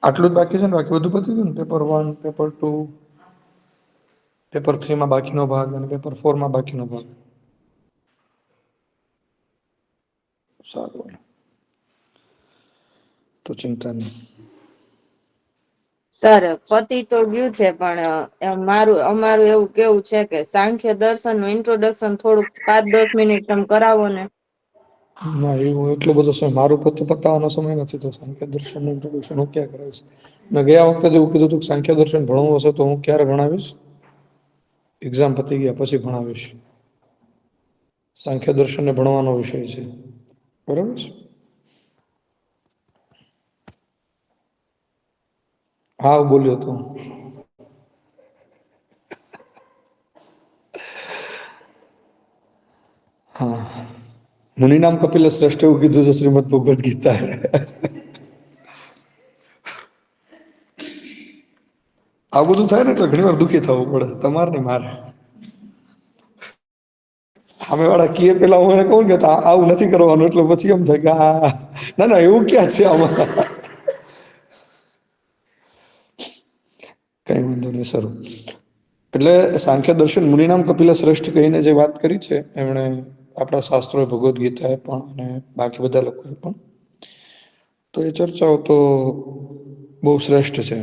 આટલું જ બાકી છે ને, બાકી બધું પતી ગયું ને? પેપર 1, પેપર 2, પેપર 3 માં બાકીનો ભાગ અને પેપર 4 માં બાકીનો ભાગ. સારું, તો ચિંતા નહીં. સર પતિ તો ગયું છે, પણ અમારું એવું કેવું છે કે સાંખ્ય દર્શન નું ઇન્ટ્રોડક્શન થોડુંક 5-10 મિનિટ તમે કરાવો ને. ના, એવું એટલો બધો સમય મારું પોતે પતાવવાનો સમય નથી. તો સાંખ્ય દર્શનનું ઇન્ટ્રોડક્શન હું ક્યાં કરાવીશ? મેં ગયા વખતે જેવું કીધું હતું કે સાંખ્ય દર્શન ભણવું હશે તો હું ક્યારે ભણાવીશ? એક્ઝામ પતી ગયા પછી ભણાવીશ. સાંખ્ય દર્શનને ભણવાનો વિષય છે, બરાબર છે? હા, બોલ્યો તો. હા, મુનિનામ કપિલ શ્રેષ્ઠ એવું કીધું છે શ્રીમદ ભગવદ્ ગીતા. આ બધું થાય ને એટલે ઘણી વાર દુઃખી થવું પડે, તમારે ને મારે. સામે વાળા કીએ પેલા હું એને કહું કે આવું નથી કરવાનું, એટલે પછી એમ થાય કે ના ના એવું ક્યાં છે આમાં. કઈ વાંધો નહીં, સારું. એટલે સાંખ્ય દર્શન મુનિનામ કપિલ શ્રેષ્ઠ કહીને જે વાત કરી છે એમણે આપણા શાસ્ત્રોએ, ભગવદ્ ગીતાએ પણ અને બાકી બધા લોકોએ પણ, તો એ ચર્ચાઓ તો બહુ શ્રેષ્ઠ છે,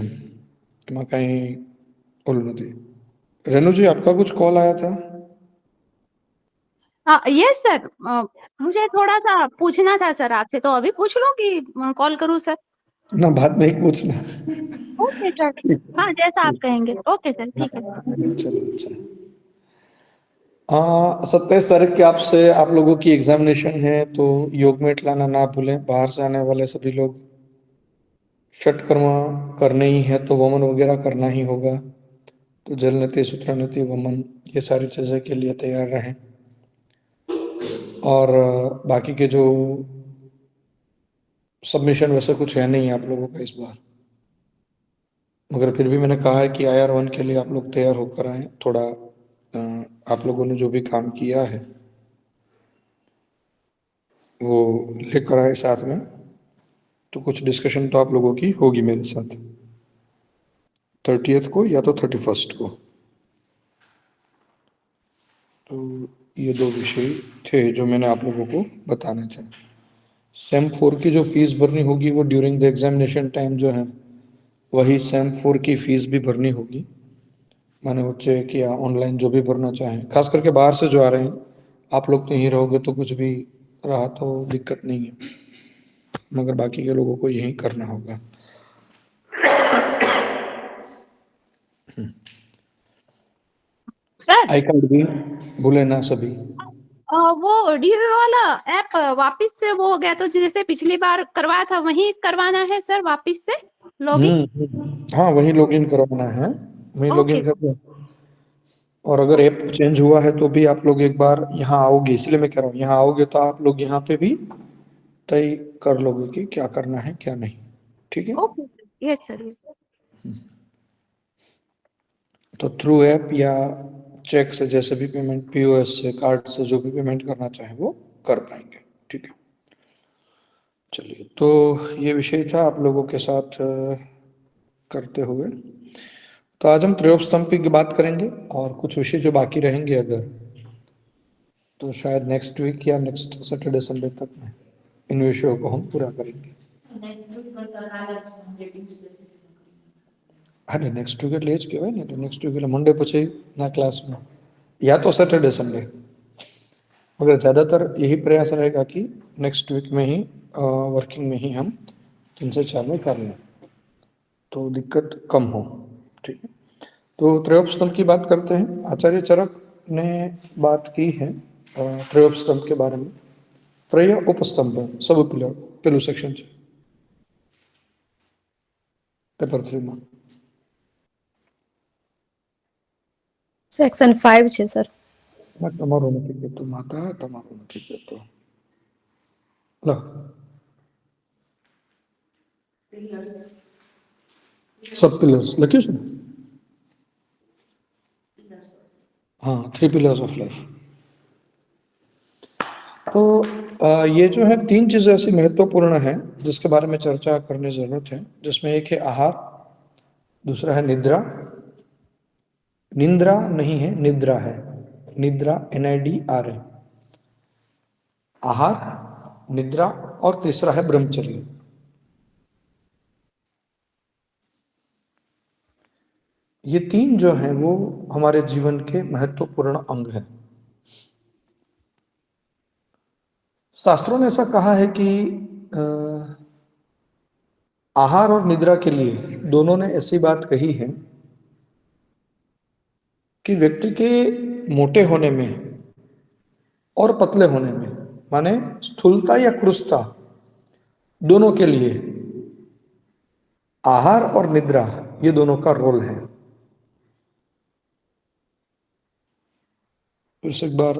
એમાં કहीं ओલું નથી. रेनू जी, आपका कुछ कॉल आया था? यस सर, मुझे थोड़ा सा पूछना था सर आपसे, तो अभी पूछ लूं कि कॉल करूं सर? ना, बाद में ही पूछना। ओके सर, हाँ जैसा आप कहेंगे। ओके सर, ठीक है। चलो, अच्छा। 27 तारीख के आपसे आप लोगों की एग्जामिनेशन है, तो योग में लाना ना भूलें। बाहर से आने वाले सभी लोग षट कर्म करने ही है, तो वमन वगैरह करना ही होगा। तो जल नीति, सूत्र नीति, वमन, ये सारी चीज़ें के लिए तैयार रहें। और बाकी के जो सबमिशन वैसे कुछ है नहीं आप लोगों का इस बार, मगर फिर भी मैंने कहा है कि IR1 के लिए आप लोग तैयार होकर आए। थोड़ा आप लोगों ने जो भी काम किया है वो लेकर आए साथ में, तो कुछ डिस्कशन तो आप लोगों की होगी मेरे साथ 30th को या तो 31st को। तो ये दो विषय थे जो मैंने आप लोगों को बताने थे। सेम 4 की जो फीस भरनी होगी वो ड्यूरिंग द एग्जामिनेशन टाइम जो है वही सेम 4 की फीस भी भरनी होगी। माने बच्चे कि ऑनलाइन जो भी भरना चाहें, खास करके बाहर से जो आ रहे हैं, आप लोग तो यहीं रहोगे तो कुछ भी रहा तो दिक्कत नहीं है, मगर बाकी के लोगों को यहीं करना होगा। सर, आई कार्ड भी भूले ना सभी। वो डीओ वाला ऐप वापस से वो हो गया, तो जैसे पिछली बार करवाया था वही करवाना है सर, वापस से लॉगिन? हाँ, वही लॉगिन करवाना है, वही लॉगिन ओके कर। और अगर ऐप चेंज हुआ है तो भी आप लोग एक बार यहाँ आओगे, इसलिए मैं कह रहा हूँ, यहाँ आओगे तो आप लोग यहाँ पे भी तय कर लोगे कि क्या करना है क्या नहीं, ठीक है? Okay yes sir. तो थ्रू ऐप या चेक से जैसे भी पेमेंट, POS से, कार्ड से जो भी पेमेंट करना चाहे वो कर पाएंगे, ठीक है? चलिए, तो ये विषय था आप लोगों के साथ करते हुए। तो आज हम त्रयोप स्तंभ की बात करेंगे और कुछ विषय जो बाकी रहेंगे अगर, तो शायद नेक्स्ट वीक या नेक्स्ट सैटरडे संडे तक में इन विषयों को हम पूरा करेंगे। अरे नेक्स्ट वीक એટલે જ કહેવાય ને, તો નેક્સ્ટ વીક એટલે મંડે પછીના ક્લાસમાં या तो सैटरडे संडे, मगर ज़्यादातर यही प्रयास रहेगा कि नेक्स्ट वीक में ही वर्किंग में ही हम 3 से 4 में कर लें, तो दिक्कत कम हो, ठीक है? तो त्रयोप स्तंभ की बात करते हैं। आचार्य चरक ने बात की है त्रयोप स्तंभ के बारे में। त्रय उपस्तंभ सब पिलर पेलू सेक्शन है पेपर 3 में। सेक्शन 5 છે સર। તમારું નથી કહેતું માતા, તમારું નથી કહેતો। લો, सब पिलर्स लख्યું છે ને? हाँ, 3 पिलर्स ऑफ लाइफ। तो ये जो है तीन चीजें ऐसी महत्वपूर्ण हैं जिसके बारे में चर्चा करने की जरूरत है, जिसमें एक है आहार, दूसरा है निद्रा, निंद्रा नहीं है निद्रा है, निद्रा NIDRA, आहार, निद्रा और तीसरा है ब्रह्मचर्य। ये तीन जो हैं वो हमारे जीवन के महत्वपूर्ण अंग हैं। शास्त्रों ने ऐसा कहा है कि आहार और निद्रा के लिए दोनों ने ऐसी बात कही है कि व्यक्ति के मोटे होने में और पतले होने में, माने स्थूलता या कृशता, दोनों के लिए आहार और निद्रा ये दोनों का रोल है। फिर से एक बार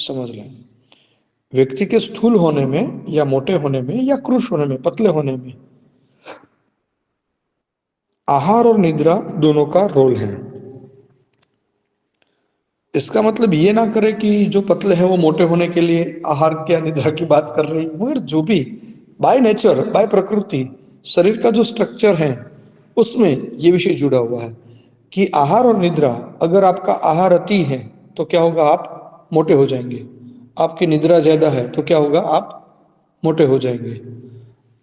समझ लें, व्यक्ति के स्थूल होने में या मोटे होने में या कृश होने में, पतले होने में आहार और निद्रा दोनों का रोल है। इसका मतलब ये ना करे कि जो पतले हैं वो मोटे होने के लिए आहार क्या निद्रा की बात कर रही है, मगर जो भी बाय नेचर, बाय प्रकृति शरीर का जो स्ट्रक्चर है उसमें ये विषय जुड़ा हुआ है कि आहार और निद्रा, अगर आपका आहार अति है तो क्या होगा, आप मोटे हो जाएंगे। आपकी निद्रा ज्यादा है तो क्या होगा, आप मोटे हो जाएंगे।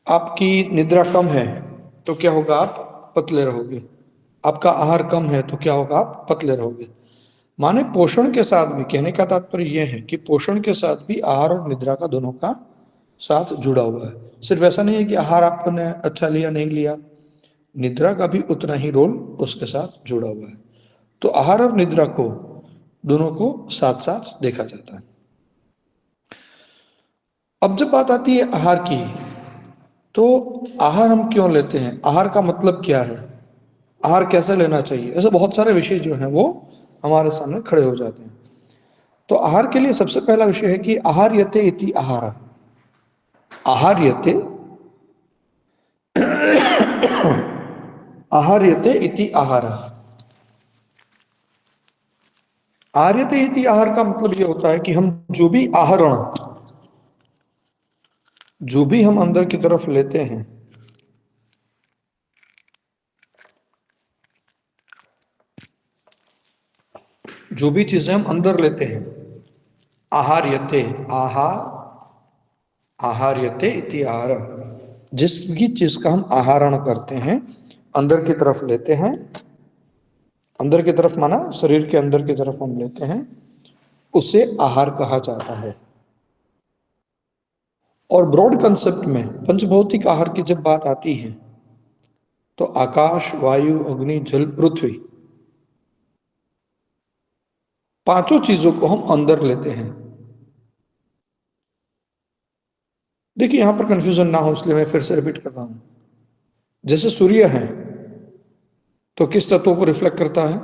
आपकी निद्रा कम है तो क्या होगा, आप पतले रहोगे। आपका आहार कम है तो क्या होगा, आप पतले रहोगे। माने पोषण के साथ भी, कहने का तात्पर्य यह है कि पोषण के साथ भी आहार और निद्रा का दोनों का साथ जुड़ा हुआ है। सिर्फ ऐसा नहीं है कि आहार आपने अच्छा लिया नहीं लिया, निद्रा का भी उतना ही रोल उसके साथ जुड़ा हुआ है। तो आहार और निद्रा को दोनों को साथ साथ देखा जाता है। अब जब बात आती है आहार की, तो आहार हम क्यों लेते हैं, आहार का मतलब क्या है, आहार कैसे लेना चाहिए, ऐसे बहुत सारे विषय जो हैं वो हमारे सामने खड़े हो जाते हैं। तो आहार के लिए सबसे पहला विषय है कि आहार्यते इति आहार। आहार्यते आहार्यते इति आहार। आहार्यते इति आहार का मतलब ये होता है कि हम जो भी आहरण, जो भी हम अंदर की तरफ लेते हैं, जो भी चीजें हम अंदर लेते हैं, आहार्यते, आहार्यते इति आहार, जिस भी चीज का हम आहरण करते हैं, अंदर की तरफ लेते हैं, अंदर की तरफ माना शरीर के अंदर की तरफ हम लेते हैं, उसे आहार कहा जाता है। और ब्रॉड कंसेप्ट में पंचभौतिक आहार की जब बात आती है तो आकाश, वायु, अग्नि, जल, पृथ्वी, पांचों चीजों को हम अंदर लेते हैं। देखिए यहां पर कंफ्यूजन ना हो इसलिए मैं फिर से रिपीट कर रहा हूं। जैसे सूर्य है तो किस तत्वों को रिफ्लेक्ट करता है,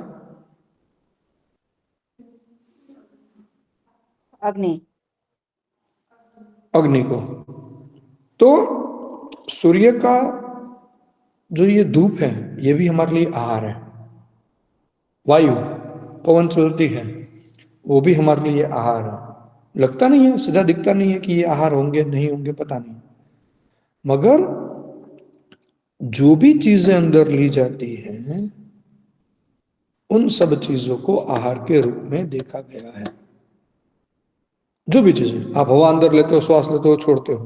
अग्नि। अग्नि को। तो सूर्य का जो ये धूप है ये भी हमारे लिए आहार है। वायु, पवन चलती है, वो भी हमारे लिए आहार है। लगता नहीं है, सीधा दिखता नहीं है कि ये आहार होंगे नहीं होंगे, पता नहीं, मगर जो भी चीजें अंदर ली जाती हैं उन सब चीजों को आहार के रूप में देखा गया है। जो भी चीजें आप हवा अंदर लेते हो, श्वास लेते हो, छोड़ते हो,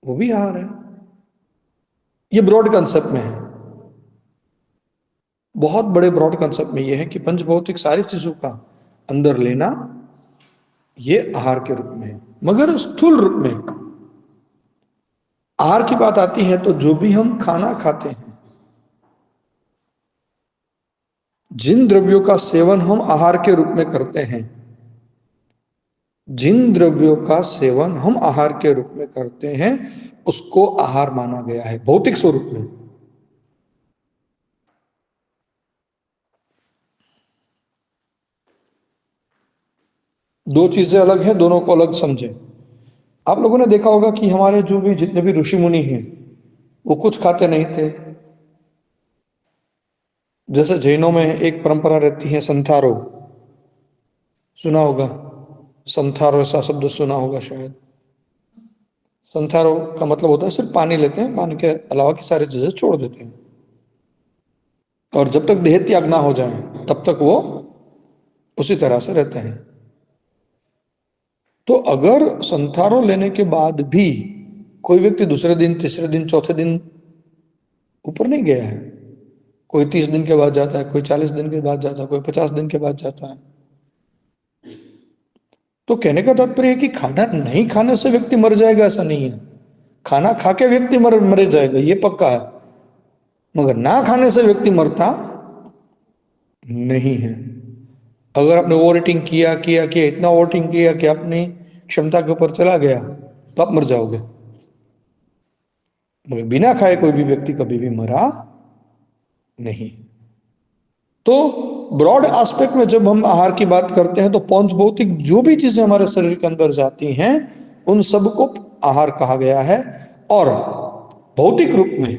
वो भी आहार है। ये ब्रॉड कंसेप्ट में है, बहुत बड़े ब्रॉड कंसेप्ट में ये है कि पंचभौतिक सारी चीजों का अंदर लेना ये आहार के रूप में है। मगर स्थूल रूप में आहार की बात आती है तो जो भी हम खाना खाते हैं, जिन द्रव्यों का सेवन हम आहार के रूप में करते हैं, जिन द्रव्यों का सेवन हम आहार के रूप में करते हैं उसको आहार माना गया है भौतिक स्वरूप में। दो चीजें अलग हैं, दोनों को अलग समझें। आप लोगों ने देखा होगा कि हमारे जो भी जितने भी ऋषि मुनि हैं वो कुछ खाते नहीं थे। जैसे जैनों में एक परंपरा रहती है संथारो, सुना होगा, संथारो ऐसा शब्द सुना होगा शायद। संथारो का मतलब होता है सिर्फ पानी लेते हैं, पानी के अलावा की सारी चीजें छोड़ देते हैं, और जब तक देह त्याग ना हो जाए तब तक वो उसी तरह से रहते हैं। तो अगर संथारो लेने के बाद भी कोई व्यक्ति दूसरे दिन, तीसरे दिन, चौथे दिन ऊपर नहीं गया है, कोई 30 दिन के बाद जाता है, कोई 40 दिन के बाद जाता है, कोई 50 दिन के बाद जाता है, तो कहने का तात्पर्य है कि खाना नहीं खाने से व्यक्ति मर जाएगा ऐसा नहीं है। खाना खा के व्यक्ति मर जाएगा ये पक्का है, मगर ना खाने से व्यक्ति मरता नहीं है। अगर आपने ओवर ईटिंग किया किया किया इतना ओवर ईटिंग किया कि अपनी क्षमता के ऊपर चला गया तो आप मर जाओगे, मगर बिना खाए कोई भी व्यक्ति कभी भी मरा नहीं। तो ब्रॉड एस्पेक्ट में जब हम आहार की बात करते हैं तो पंच भौतिक जो भी चीजें हमारे शरीर के अंदर जाती हैं उन सबको आहार कहा गया है, और भौतिक रूप में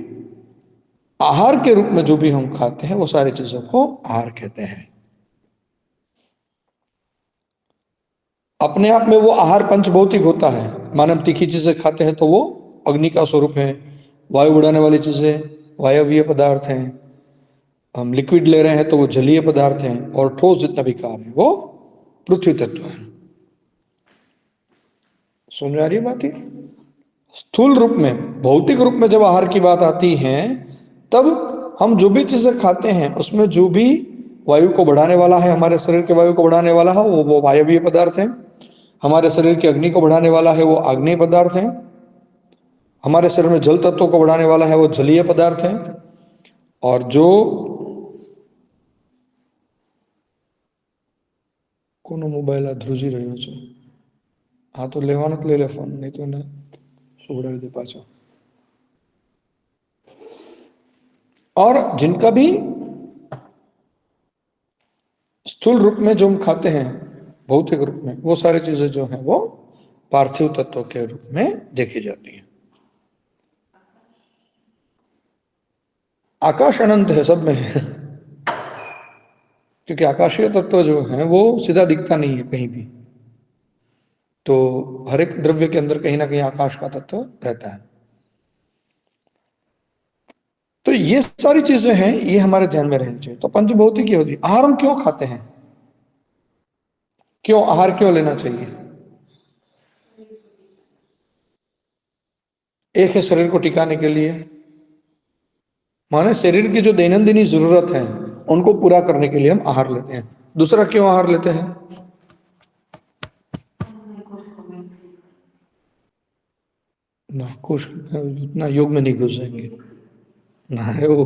आहार के रूप में जो भी हम खाते हैं वो सारी चीजों को आहार कहते हैं। अपने आप में वो आहार पंचभौतिक होता है। मानव तीखी चीजें खाते हैं तो वो अग्नि का स्वरूप है, वायु उड़ाने वाली चीजें वायवीय पदार्थ हैं, हम लिक्विड ले रहे हैं तो वो जलीय पदार्थ हैं, और ठोस जितना भी कार्य है वो पृथ्वी तत्व है। समझ आ रही है बात? स्थूल रूप में, भौतिक रूप में जब आहार की बात आती है तब हम जो भी चीजें खाते हैं उसमें जो भी वायु को बढ़ाने वाला है, हमारे शरीर के वायु को बढ़ाने वाला है वो वायवीय पदार्थ है, हमारे शरीर की अग्नि को बढ़ाने वाला है वो आग्नेय पदार्थ है, हमारे शरीर में जल तत्व को बढ़ाने वाला है वो जलीय पदार्थ है, और जो कोनो मोबाइल आ ધ્રુજી રહ્યો છે, હા તો લેવાનો જ લઈ લે ફોન, નહીં તો એને સુવડાવી દે પાછો। और जिनका भी स्थूल रूप में जो हम खाते हैं भौतिक रूप में वो सारी चीजें जो हैं वो पार्थिव तत्व के रूप में देखी जाती हैं। आकाश अनंत है सब में है क्योंकि आकाशीय तत्व जो है वो सीधा दिखता नहीं है कहीं भी, तो हर एक द्रव्य के अंदर कहीं ना कहीं आकाश का तत्व रहता है। तो ये सारी चीजें हैं, ये हमारे ध्यान में रहनी चाहिए। तो पंचभौतिक की होती है। आहार हम क्यों खाते हैं, क्यों आहार क्यों लेना चाहिए? एक है शरीर को टिकाने के लिए, माने शरीर की जो दैनंदिनी जरूरत है उनको पूरा करने के लिए हम आहार लेते हैं। दूसरा क्यों आहार लेते हैं? ना कुछ उतना योग में नहीं घुस जाएंगे ना है वो।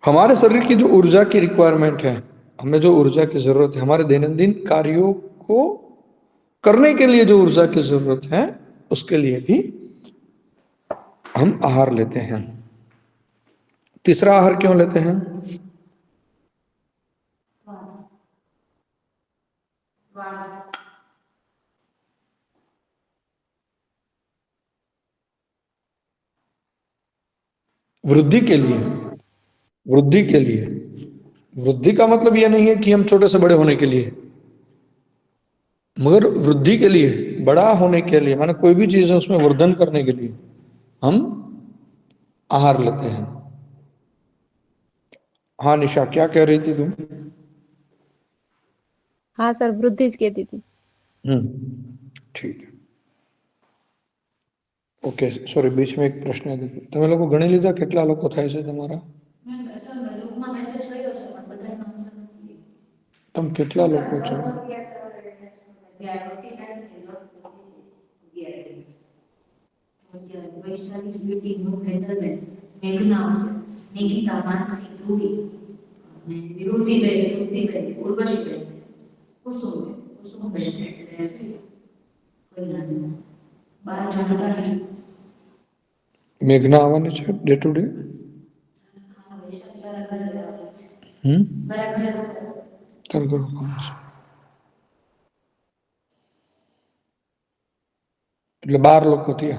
हमारे शरीर की जो ऊर्जा की रिक्वायरमेंट है, हमें जो ऊर्जा की जरूरत है, हमारे दैनंदिन कार्यों को करने के लिए जो ऊर्जा की जरूरत है उसके लिए भी हम आहार लेते हैं। तीसरा आहार क्यों लेते हैं? वृद्धि के लिए। वृद्धि के लिए, वृद्धि का मतलब यह नहीं है कि हम छोटे से बड़े होने के लिए, मगर वृद्धि के लिए, बड़ा होने के लिए, माने कोई भी चीज है उसमें वर्धन करने के लिए हम आहार लेते हैं। हाँ निशा, क्या कह रही थी तुम? हाँ सर, वृद्धि ज कहती थी। ठीक है, ओके सॉरी, बीच में एक प्रश्न है। તમે લોકો ગણી લીધા કેટલા લોકો થાય છે તમારા? તમે કેટલા લોકો છો? મેઘના આવવાની છે ડે ટુ ડે? તાર ઘર કોણ છે? એટલે 12 લોકો થયા।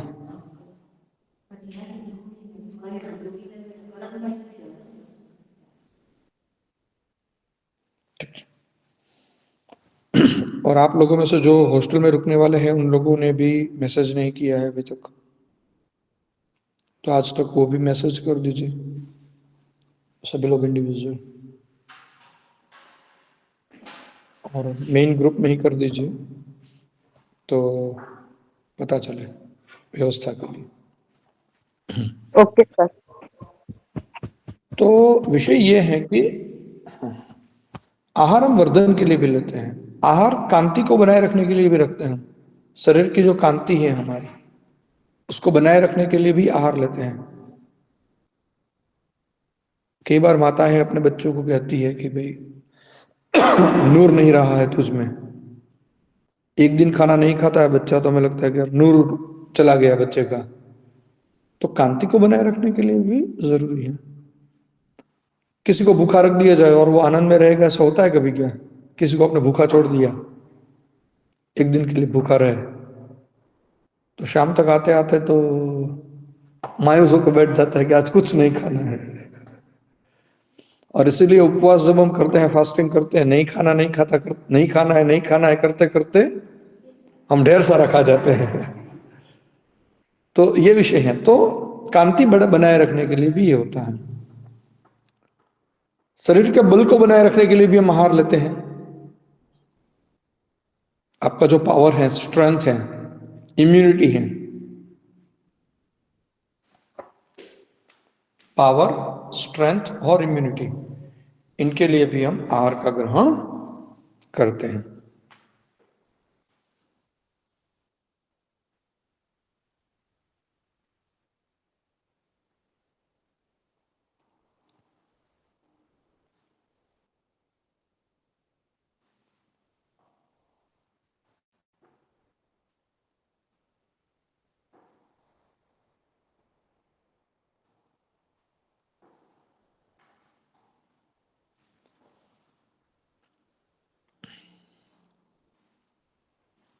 और आप लोगों में से जो हॉस्टल में रुकने वाले हैं उन लोगों ने भी मैसेज नहीं किया है अभी तक, तो आज तक वो भी मैसेज कर दीजिए सभी लोग इंडिविजुअल, और मेन ग्रुप में ही कर दीजिए तो पता चले व्यवस्था के लिए। Okay sir. तो विषय ये है कि आहार हम वर्धन के लिए भी लेते हैं, आहार कांति को बनाए रखने के लिए भी रखते हैं। शरीर की जो कांति है हमारी उसको बनाए रखने के लिए भी आहार लेते हैं। कई बार माताएं अपने बच्चों को कहती है कि भाई नूर नहीं रहा है तुझ में, एक दिन खाना नहीं खाता है बच्चा तो हमें लगता है कि यार नूर चला गया बच्चे का। तो कांति को बनाए रखने के लिए भी जरूरी है। किसी को भूखा रख दिया जाए और वो आनंद में रहेगा, ऐसा होता है कभी? क्या किसी को आपने भूखा छोड़ दिया, एक दिन के लिए भूखा रहे, तो शाम तक आते आते तो मायूस होकर बैठ जाता है कि आज कुछ नहीं खाना है। और इसीलिए उपवास जब हम करते हैं, फास्टिंग करते हैं, नहीं खाना नहीं खाता नहीं खाना है नहीं खाना है करते करते हम ढेर सारा खा जाते हैं। तो ये विषय है। तो कांति बनाए रखने के लिए भी ये होता है। शरीर के बल को बनाए रखने के लिए भी हम आहार लेते हैं। आपका जो पावर है, स्ट्रेंथ है, इम्यूनिटी है, पावर, स्ट्रेंथ और इम्यूनिटी, इनके लिए भी हम आहार का ग्रहण करते हैं।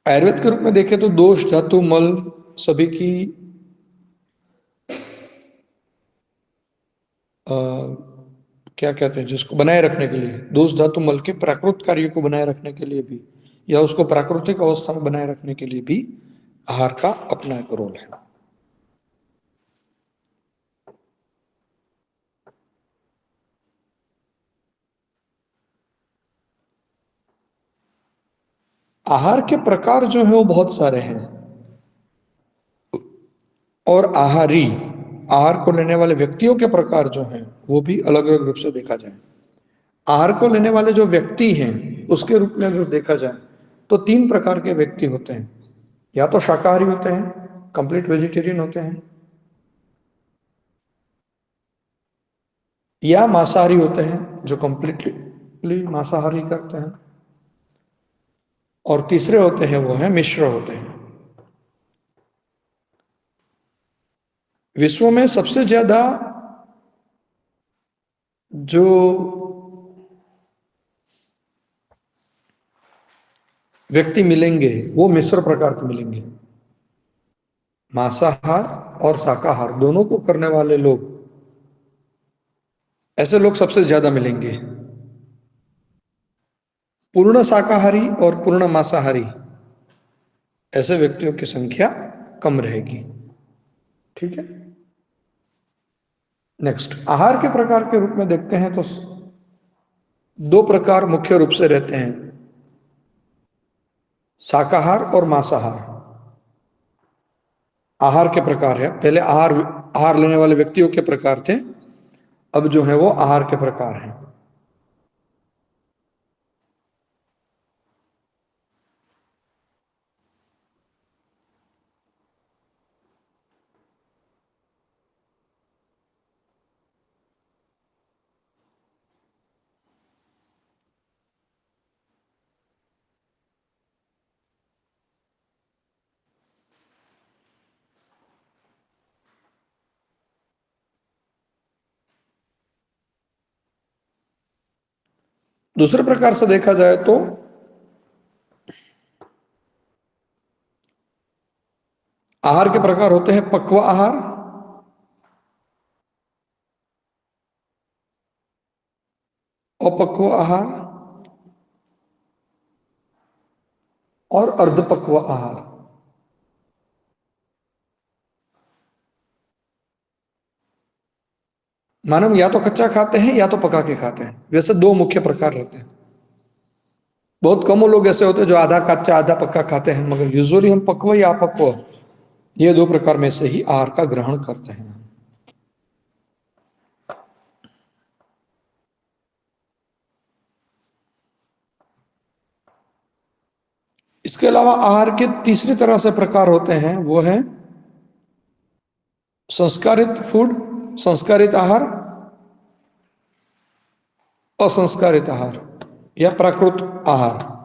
आयुर्वेद के रूप में देखें तो दोष, धातु, मल सभी की क्या कहते हैं जिसको बनाए रखने के लिए, दोष धातु मल के प्राकृत कार्यों को बनाए रखने के लिए भी, या उसको प्राकृतिक अवस्था में बनाए रखने के लिए भी आहार का अपना एक रोल है। आहार के प्रकार जो है वो बहुत सारे हैं, और आहारी, आहार को लेने वाले व्यक्तियों के प्रकार जो हैं वो भी अलग अलग रूप से देखा जाए। आहार को लेने वाले जो व्यक्ति हैं उसके रूप में अगर देखा जाए तो 3 प्रकार के व्यक्ति होते हैं। या तो शाकाहारी होते हैं, कंप्लीट वेजिटेरियन होते हैं, या मांसाहारी होते हैं जो कंप्लीटली मांसाहारी करते हैं, और तीसरे होते हैं वो हैं मिश्र होते हैं। विश्व में सबसे ज्यादा जो व्यक्ति मिलेंगे वो मिश्र प्रकार के मिलेंगे। मांसाहार और शाकाहार दोनों को करने वाले लोग, ऐसे लोग सबसे ज्यादा मिलेंगे। पूर्ण शाकाहारी और पूर्ण मांसाहारी ऐसे व्यक्तियों की संख्या कम रहेगी। ठीक है। नेक्स्ट, आहार के प्रकार के रूप में देखते हैं तो 2 प्रकार मुख्य रूप से रहते हैं, शाकाहार और मांसाहार। आहार के प्रकार है, पहले आहार लेने वाले व्यक्तियों के प्रकार थे, अब जो है वो आहार के प्रकार हैं। दूसरे प्रकार से देखा जाए तो आहार के प्रकार होते हैं पक्व आहार, अपक्व आहार और अर्धपक्व आहार। मानव या तो कच्चा खाते हैं या तो पका के खाते हैं, वैसे दो मुख्य प्रकार रहते हैं। बहुत कम लोग ऐसे होते हैं जो आधा कच्चा आधा पक्का खाते हैं, मगर यूजुअली हम पक्व या अपक्व ये दो प्रकार में से ही आहार का ग्रहण करते हैं। इसके अलावा आहार के तीसरी तरह से प्रकार होते हैं, वो है संस्कारित फूड, संस्कारित आहार, असंस्कारित आहार या प्राकृत आहार।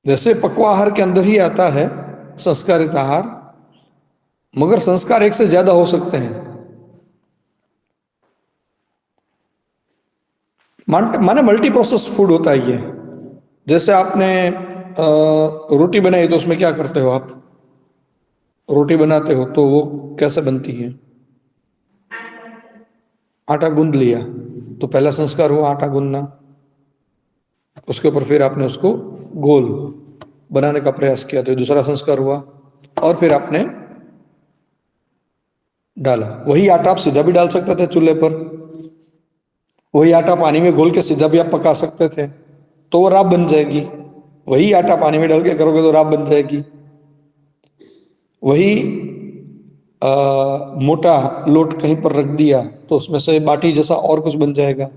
जैसे पक्व आहार के अंदर ही आता है संस्कारित आहार, मगर संस्कार एक से ज्यादा हो सकते हैं। माने मल्टी प्रोसेस फूड होता है ये। जैसे आपने रोटी बनाई तो उसमें क्या करते हो आप? रोटी बनाते हो तो वो कैसे बनती है? आटा गूंद लिया तो पहला संस्कार हुआ आटा गूंदना, उसके ऊपर फिर आपने उसको गोल बनाने का प्रयास किया तो दूसरा संस्कार हुआ, और फिर आपने डाला। वही आटा आप सीधा भी डाल सकते थे चूल्हे पर, वही आटा पानी में घोल के सीधा भी आप पका सकते थे तो वो राब बन जाएगी। वही आटा पानी में डाल के करोगे तो राब बन जाएगी। वही मोटा लोट कहीं पर रख दिया तो उसमें से बाटी जैसा और कुछ बन जाएगा।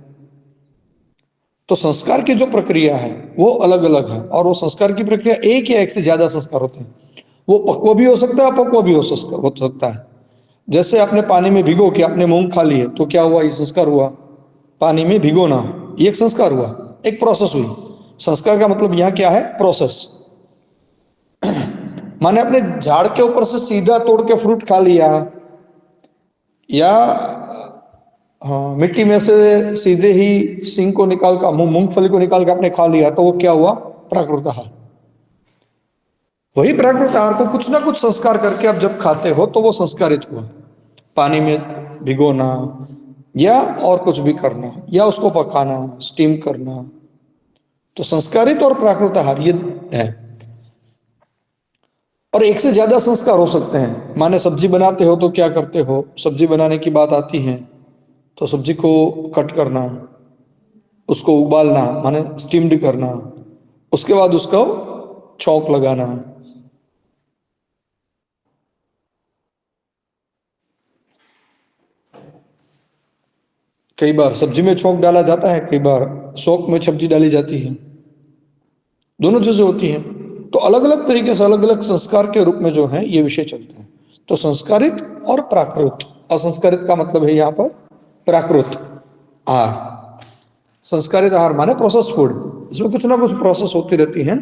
तो संस्कार की जो प्रक्रिया है वो अलग अलग है, और वो संस्कार की प्रक्रिया एक या एक से ज्यादा संस्कार होते हैं। वो पक्व भी हो सकता है, अपक्व भी हो सकता है। जैसे आपने पानी में भिगो के आपने मूंग खा लिए तो क्या हुआ? ये संस्कार हुआ। पानी में भिगोना ये एक संस्कार हुआ, एक प्रोसेस हुई। संस्कार का मतलब यहाँ क्या है? प्रोसेस। माने अपने झाड़ के ऊपर से सीधा तोड़ के फ्रूट खा लिया, या हाँ मिट्टी में से सीधे ही सिंग को निकाल कर मूंगफली को निकाल के आपने खा लिया तो वो क्या हुआ? प्राकृत आहार। वही प्राकृत आहार को कुछ ना कुछ संस्कार करके आप जब खाते हो तो वो संस्कारित हुआ। पानी में भिगोना या और कुछ भी करना, या उसको पकाना, स्टीम करना, तो संस्कारित और प्राकृत आहार ये है। और एक से ज्यादा संस्कार हो सकते हैं। माने सब्जी बनाते हो तो क्या करते हो? सब्जी बनाने की बात आती है तो सब्जी को कट करना, उसको उबालना माने स्टीम्ड करना, उसके बाद उसको छौंक लगाना। कई बार सब्जी में छौंक डाला जाता है, कई बार शौक में सब्जी डाली जाती है, दोनों चीजें होती हैं। तो अलग अलग तरीके से अलग अलग संस्कार के रूप में जो है ये विषय चलते हैं। तो संस्कारित और प्राकृत। असंस्कारित का मतलब है यहाँ पर प्राकृत आहार। संस्कारित आहार माने प्रोसेस फूड, इसमें कुछ ना कुछ प्रोसेस होती रहती है।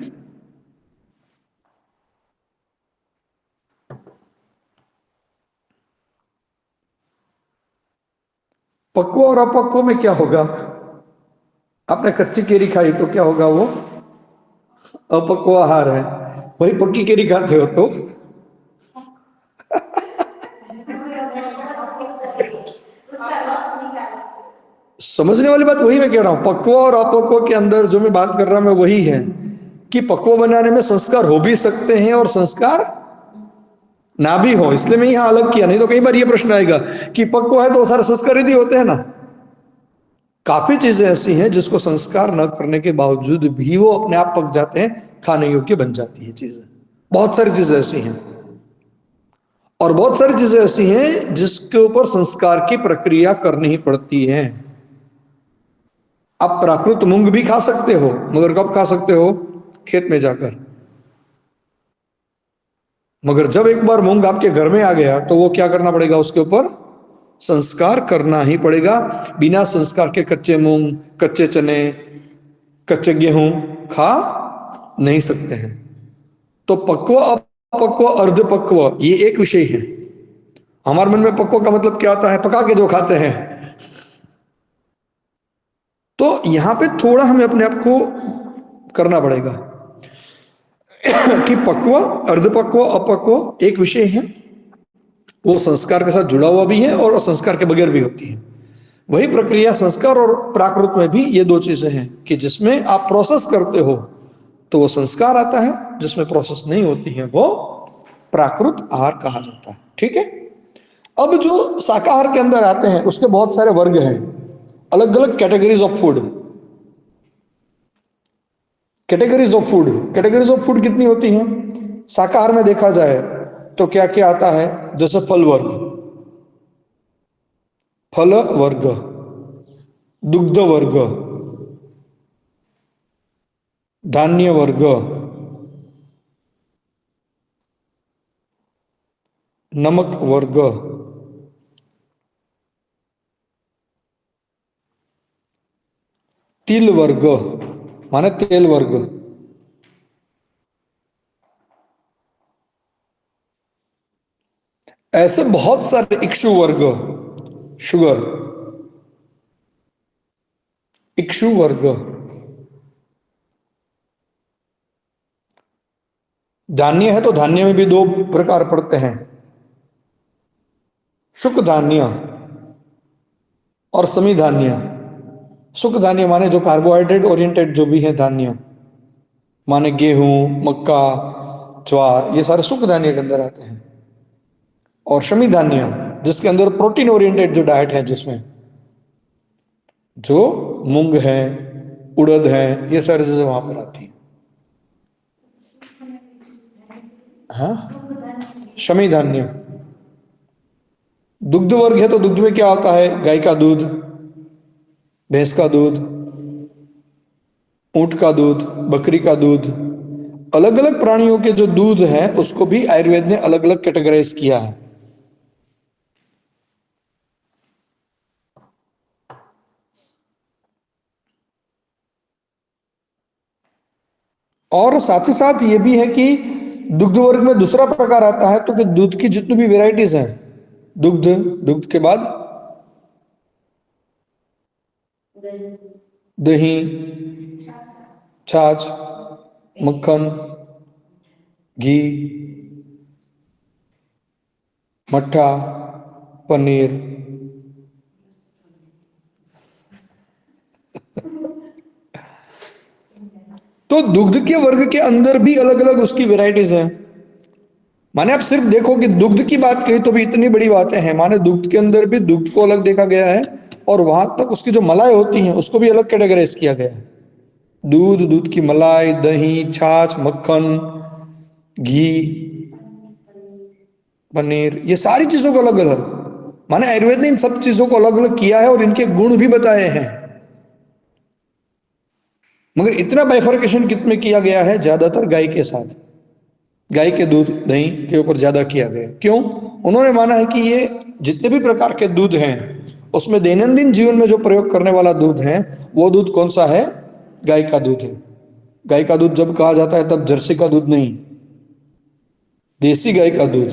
पक्व और अपक्व में क्या होगा? आपने कच्ची केरी खाई तो क्या होगा? वो अपक्व आहार है। वही पक्की केरी खाते हो तो समझने वाली बात वही मैं कह रहा हूं। पक्व और अपक्व के अंदर जो मैं बात कर रहा हूं मैं वही है कि पक्व बनाने में संस्कार हो भी सकते हैं और संस्कार ना भी हो। इसलिए मैं यहां अलग किया, नहीं तो कई बार ये प्रश्न आएगा कि पक्व है तो सारे संस्कारित ही होते हैं ना। काफी चीजें ऐसी हैं जिसको संस्कार न करने के बावजूद भी वो अपने आप पक जाते हैं, खाने योग्य बन जाती है चीजें। बहुत सारी चीजें ऐसी हैं, और बहुत सारी चीजें ऐसी हैं जिसके ऊपर संस्कार की प्रक्रिया करनी ही पड़ती है। आप प्राकृत मूंग भी खा सकते हो, मगर कब खा सकते हो? खेत में जाकर। मगर जब एक बार मूंग आपके घर में आ गया तो वो क्या करना पड़ेगा? उसके ऊपर संस्कार करना ही पड़ेगा। बिना संस्कार के कच्चे मूंग, कच्चे चने, कच्चे गेहूं खा नहीं सकते हैं। तो पक्व, अपक्व, अर्धपक्व ये एक विषय है। हमारे मन में पक्व का मतलब क्या आता है? पका के जो खाते हैं। तो यहां पे थोड़ा हमें अपने आप को करना पड़ेगा कि पक्व, अर्धपक्व, अपक्व एक विषय है, वो संस्कार के साथ जुड़ा हुआ भी है और संस्कार के बगैर भी होती है। वही प्रक्रिया संस्कार और प्राकृत में भी ये दो चीजें हैं कि जिसमें आप प्रोसेस करते हो तो वो संस्कार आता है, जिसमें प्रोसेस नहीं होती है वो प्राकृत आहार कहा जाता है। ठीक है। अब जो शाकाहार के अंदर आते हैं उसके बहुत सारे वर्ग हैं, अलग अलग categories of food. Categories of food, categories of food कितनी होती हैं शाकाहार में देखा जाए तो क्या क्या आता है? जैसे फल वर्ग, फल वर्ग, दुग्ध वर्ग, धान्य वर्ग, नमक वर्ग, तिल वर्ग माने तेल वर्ग, ऐसे बहुत सारे इक्षु वर्ग, शुगर, इक्षु वर्ग, धान्य है तो धान्य में भी दो प्रकार पड़ते हैं, शुक धान्य और समी धान्य। शुक धान्य माने जो कार्बोहाइड्रेट ओरिएंटेड जो भी है धान्य, माने गेहूं, मक्का, ज्वार, ये सारे शुक धान्य के अंदर आते हैं। और शमी धान्य जिसके अंदर प्रोटीन ओरिएंटेड जो डाइट है, जिसमें जो मूंग है, उड़द है, ये सारी चीजें वहां पर आती हैं। हाँ, शमी धान्य। दुग्ध वर्ग है तो दुग्ध में क्या होता है? गाय का दूध, भैंस का दूध, ऊंट का दूध, बकरी का दूध, अलग अलग प्राणियों के जो दूध है उसको भी आयुर्वेद ने अलग अलग कैटेगराइज किया है। और साथ ही साथ ये भी है कि दुग्ध वर्ग में दूसरा प्रकार आता है तो कि दूध की जितनी भी वेराइटीज हैं, दुग्ध, दुग्ध के बाद दही, छाछ, मक्खन, घी, मट्ठा, पनीर, तो दुग्ध के वर्ग के अंदर भी अलग अलग उसकी वेराइटीज हैं। माने आप सिर्फ देखो कि दुग्ध की बात कही तो भी इतनी बड़ी बातें हैं। माने दुग्ध के अंदर भी दुग्ध को अलग देखा गया है और वहां तक उसकी जो मलाई होती है उसको भी अलग कैटेगराइज किया गया है। दूध, दूध की मलाई, दही, छाछ, मक्खन, घी, पनीर, ये सारी चीजों को अलग अलग, माने आयुर्वेद ने इन सब चीजों को अलग अलग किया है और इनके गुण भी बताए हैं। मगर इतना बाइफर्केशन कितने किया गया है? ज्यादातर गाय के साथ, गाय के दूध, दही के ऊपर ज्यादा किया गया। क्यों? उन्होंने माना है कि ये जितने भी प्रकार के दूध हैं उसमें दैनंदिन जीवन में जो प्रयोग करने वाला दूध है वो दूध कौन सा है? गाय का दूध है। गाय का दूध जब कहा जाता है तब जर्सी का दूध नहीं, देसी गाय का दूध,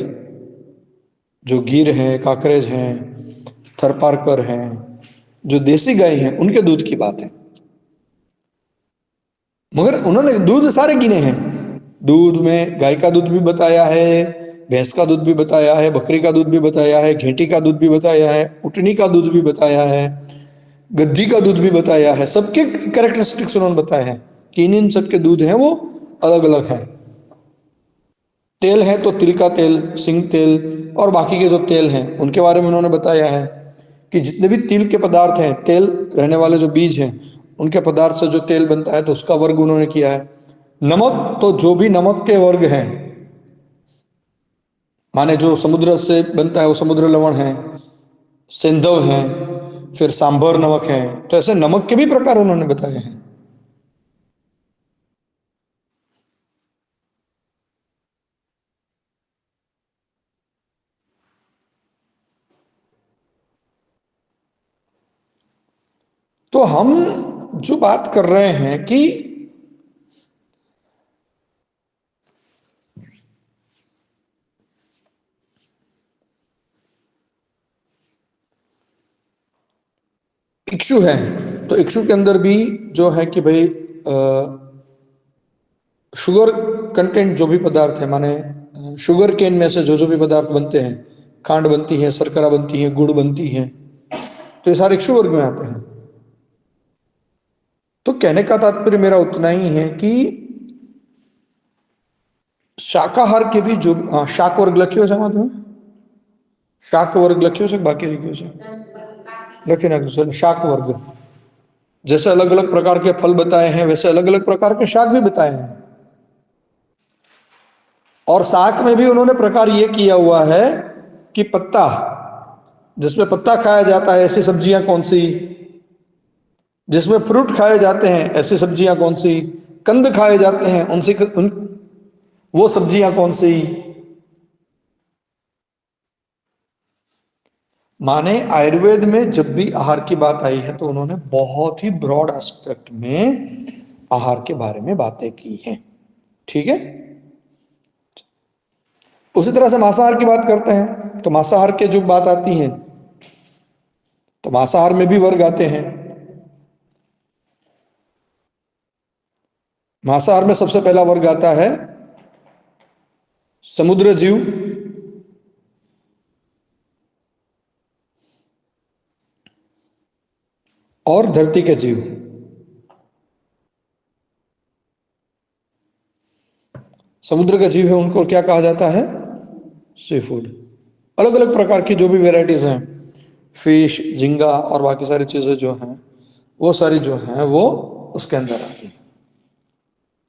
जो गिर हैं, काकरेज हैं, थरपारकर हैं, जो देसी गाय हैं उनके दूध की बात है। मगर उन्होंने दूध सारे गिने हैं। दूध में गाय का दूध भी बताया है, भैंस का दूध भी बताया है, बकरी का दूध भी बताया है, घेंटी का दूध भी बताया है, उटनी का दूध भी बताया है, गद्दी का दूध भी बताया है। सबके कैरेक्टरिस्टिक्स उन्होंने बताया है कि इन सबके दूध हैं वो अलग अलग हैं। तेल है तो तिल का तेल, सिंग तेल और बाकी के जो तेल हैं उनके बारे में उन्होंने बताया है कि जितने भी तिल के पदार्थ हैं, तेल रहने वाले जो बीज हैं उनके पदार्थ से जो तेल बनता है तो उसका वर्ग उन्होंने किया है। नमक तो जो भी नमक के वर्ग हैं, माने जो समुद्र से बनता है वो समुद्र लवण है, सिंधव है, फिर सांभर नमक है, तो ऐसे नमक के भी प्रकार उन्होंने बताए हैं। तो हम जो बात कर रहे हैं कि इक्षु है तो इक्षु के अंदर भी जो है कि भाई शुगर कंटेंट जो भी पदार्थ है, माने शुगर केन में से जो जो भी पदार्थ बनते हैं, खांड बनती है, शर्करा बनती है, गुड़ बनती है, तो ये सारे इक्षु वर्ग में आते हैं। तो कहने का तात्पर्य मेरा उतना ही है कि शाकाहार के भी जो शाक वर्ग लख्यो છે માધવ શાક વર્ગ લખ્યો છે બાકી રહી ગયો છે લખી નાખ્યું છે શાक वर्ग। जैसे अलग अलग प्रकार के फल बताए हैं वैसे अलग अलग प्रकार के शाक भी बताए हैं। और शाक में भी उन्होंने प्रकार ये किया हुआ है कि पत्ता, जिसमें पत्ता खाया जाता है ऐसी सब्जियां कौन सी, जिसमें फ्रूट खाए जाते हैं ऐसी सब्जियां कौन सी, कंद खाए जाते हैं वो सब्जियां कौन सी। माने आयुर्वेद में जब भी आहार की बात आई है तो उन्होंने बहुत ही ब्रॉड एस्पेक्ट में आहार के बारे में बातें की हैं। ठीक है। उसी तरह से मांसाहार की बात करते हैं तो मांसाहार के जो बात आती है तो मांसाहार में भी वर्ग आते हैं। मांसाहार में सबसे पहला वर्ग आता है समुद्र जीव, और धरती के जीव। समुद्र के जीव है उनको क्या कहा जाता है, सी फूड। अलग अलग प्रकार की जो भी वेराइटीज हैं, फिश, झींगा और बाकी सारी चीजें जो हैं वो सारी जो हैं वो उसके अंदर आती हैं,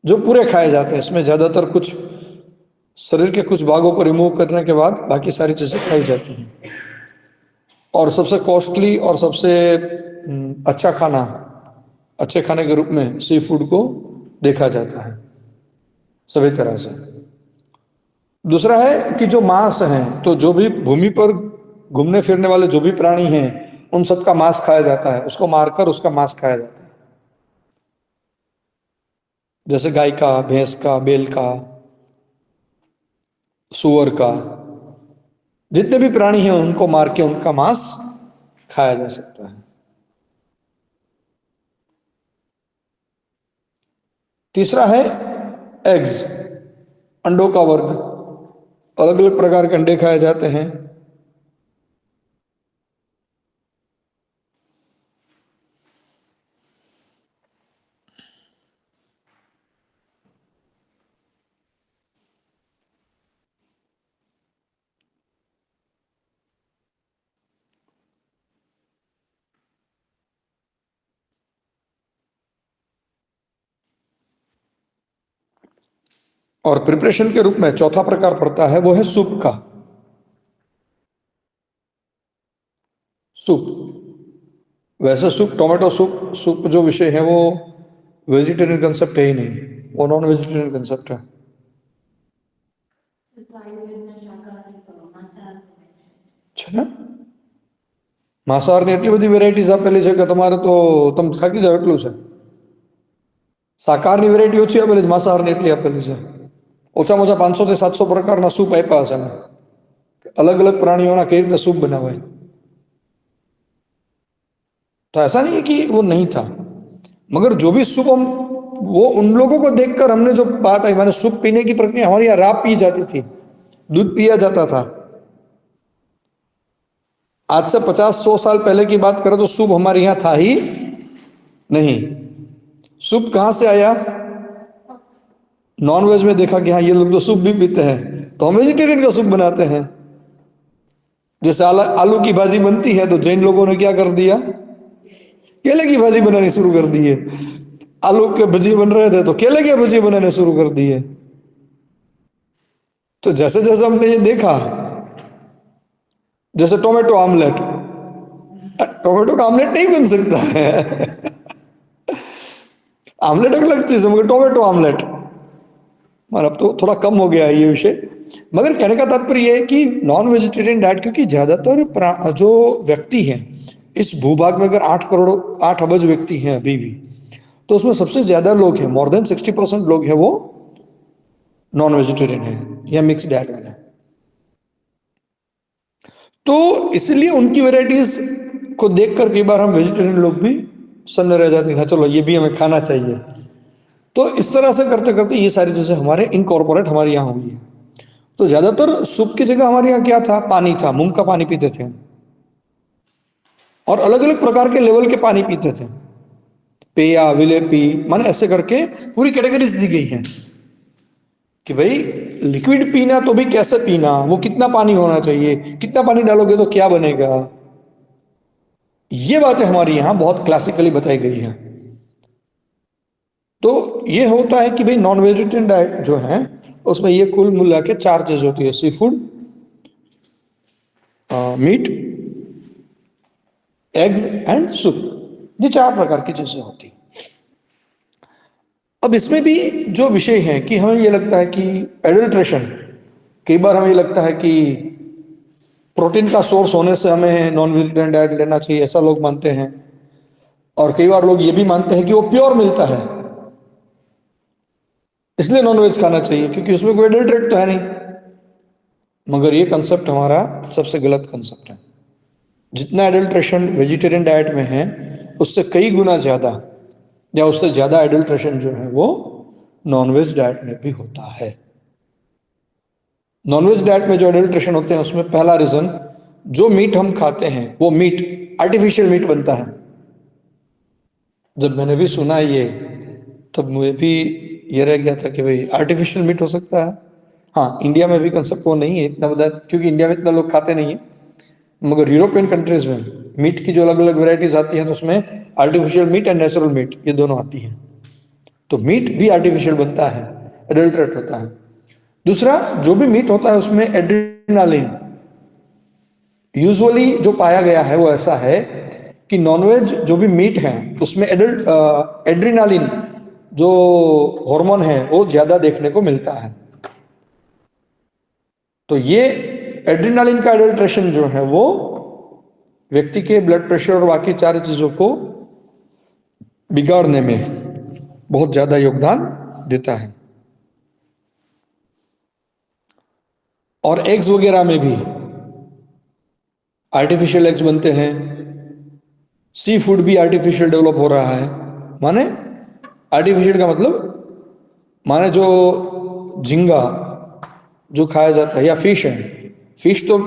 जो पूरे खाए जाते हैं। इसमें ज्यादातर कुछ शरीर के कुछ भागों को रिमूव करने के बाद बाकी सारी चीजें खाई जाती हैं। और सबसे कॉस्टली और सबसे अच्छा खाना, अच्छे खाने के रूप में सी फूड को देखा जाता है सभी तरह से। दूसरा है कि जो मांस है, तो जो भी भूमि पर घूमने फिरने वाले जो भी प्राणी हैं उन सबका मांस खाया जाता है, उसको मारकर उसका मांस खाया जाता है। जैसे गाय का, भैंस का, बैल का, सुअर का, जितने भी प्राणी हैं उनको मार के उनका मांस खाया जा सकता है। तीसरा है एग्स, अंडों का वर्ग। अलग अलग प्रकार के अंडे खाए जाते हैं। और प्रिपरेशन के रूप में चौथा प्रकार पड़ता है वो है सूप का। सूप, वैसे सूप, टोमेटो सूप, सूप जो विषय है वो वेजिटेरियन कंसेप्ट है ही नहीं, वो नॉन वेजिटेरियन कंसेप्ट है। માંસાહારની એટલી બધી વેરાયટીઝ આપેલી છે કે તમારે તો તમે થાકી જાવ એટલું છે। શાકાહારની વેરાયટી ઓછી આપેલી છે, માંસાહારની એટલી આપેલી છે। ઓછામાં ઓછા 500 થી 700 પ્રકારના સૂપ આપ્યા હશે ને, अलग अलग प्राणियों कई रीते सूप बना हुआ है। तो ऐसा नहीं है कि वो नहीं था, मगर जो भी सूप हम, वो उन लोगों को देखकर हमने जो बात आई, माने सूप पीने की प्रक्रिया हमारे यहाँ राब पी जाती थी, दूध पिया जाता था। आज से 50-100 साल पहले की बात करें तो सूप हमारे यहाँ था ही नहीं। सूप कहाँ से आया? नॉनवेज में देखा कि हाँ ये लोग तो सूप भी पीते हैं, तो हम वेजिटेरियन का सूप बनाते हैं। जैसे आलू की भाजी बनती है तो जैन लोगों ने क्या कर दिया, केले की भाजी बनानी शुरू कर दी है। आलू के भजिए बन रहे थे तो केले के भजिए बनाने शुरू कर दिए। तो जैसे जैसे हमने ये देखा, जैसे टोमेटो आमलेट, टोमेटो का आमलेट नहीं बन सकता है आमलेट एक अलग चीज है, मगर टोमेटो आमलेट, मगर अब तो थोड़ा कम हो गया है ये विषय। मगर कहने का तात्पर्य यह है कि नॉन वेजिटेरियन डाइट, क्योंकि ज्यादातर जो व्यक्ति हैं इस भूभाग में, अगर 8 अरब व्यक्ति हैं अभी भी, तो उसमें सबसे ज्यादा लोग हैं, मोर देन 60% लोग हैं वो नॉन वेजिटेरियन है या मिक्स डाइट वाले। तो इसलिए उनकी वेराइटीज को देखकर कई बार हम वेजिटेरियन लोग भी सन्न रह जाते हैं, चलो ये भी हमें खाना चाहिए। तो इस तरह से करते करते ये सारी चीजें हमारे इनकॉर्पोरेट हमारे यहाँ हुई है। तो ज्यादातर सूप की जगह हमारे यहाँ क्या था, पानी था, मूंग का पानी पीते थे। और अलग अलग प्रकार के लेवल के पानी पीते थे, पेया, विलेपी, माने ऐसे करके पूरी कैटेगरीज दी गई हैं कि भाई लिक्विड पीना तो भी कैसे पीना, वो कितना पानी होना चाहिए, कितना पानी डालोगे तो क्या बनेगा, ये बातें हमारी यहां बहुत क्लासिकली बताई गई हैं। तो ये होता है कि भाई नॉन वेजिटेरियन डाइट जो है उसमें ये कुल मिला के 4 चीज होती है, seafood, meat, eggs and soup, ये 4 प्रकार की चीजें होती हैं। अब इसमें भी जो विषय है कि हमें ये लगता है कि एडल्ट्रेशन, कई बार हमें ये लगता है कि प्रोटीन का सोर्स होने से हमें नॉन वेजिटेरियन डाइट लेना चाहिए, ऐसा लोग मानते हैं। और कई बार लोग ये भी मानते हैं कि वो प्योर मिलता है इसलिए नॉनवेज खाना चाहिए क्योंकि उसमें कोई एडल्ट्रेट तो है नहीं। मगर ये कंसेप्ट हमारा सबसे गलत कंसेप्ट है। जितना एडल्ट्रेशन वेजिटेरियन डाइट में है उससे कई गुना ज्यादा या उससे ज्यादा एडल्ट्रेशन जो है वो नॉनवेज डाइट में भी होता है। नॉनवेज डाइट में जो एडल्ट्रेशन होते हैं उसमें पहला रीजन, जो मीट हम खाते हैं वो मीट आर्टिफिशियल मीट बनता है। जब मैंने भी सुना ये तब मुझे भी ये रह गया था कि भाई आर्टिफिशियल मीट हो सकता है। हाँ, इंडिया में भी कंसेप्ट वो नहीं है इतना बता, क्योंकि इंडिया में इतना लोग खाते नहीं है। मगर यूरोपियन कंट्रीज में मीट की जो अलग अलग वेराइटीज आती हैं तो उसमें artificial meat and natural meat ये दोनों आती हैं। तो मीट भी आर्टिफिशियल बनता है, एडल्ट्रेट होता है। दूसरा, जो भी मीट होता है उसमें एड्रेनालिन, यूजुअली जो पाया गया है वो ऐसा है कि नॉनवेज जो भी मीट है उसमें एड्रेनालिन जो हार्मोन है वो ज्यादा देखने को मिलता है। तो ये एड्रेनालिन का एडल्ट्रेशन जो है वो व्यक्ति के ब्लड प्रेशर और बाकी 4 चीजों को बिगाड़ने में बहुत ज्यादा योगदान देता है। और एग्स वगैरह में भी आर्टिफिशियल एग्स बनते हैं, सी फूड भी आर्टिफिशियल डेवलप हो रहा है। माने आर्टिफिशियल का मतलब माने जो झींगा जो खाया जाता है या फिश है, फिश तो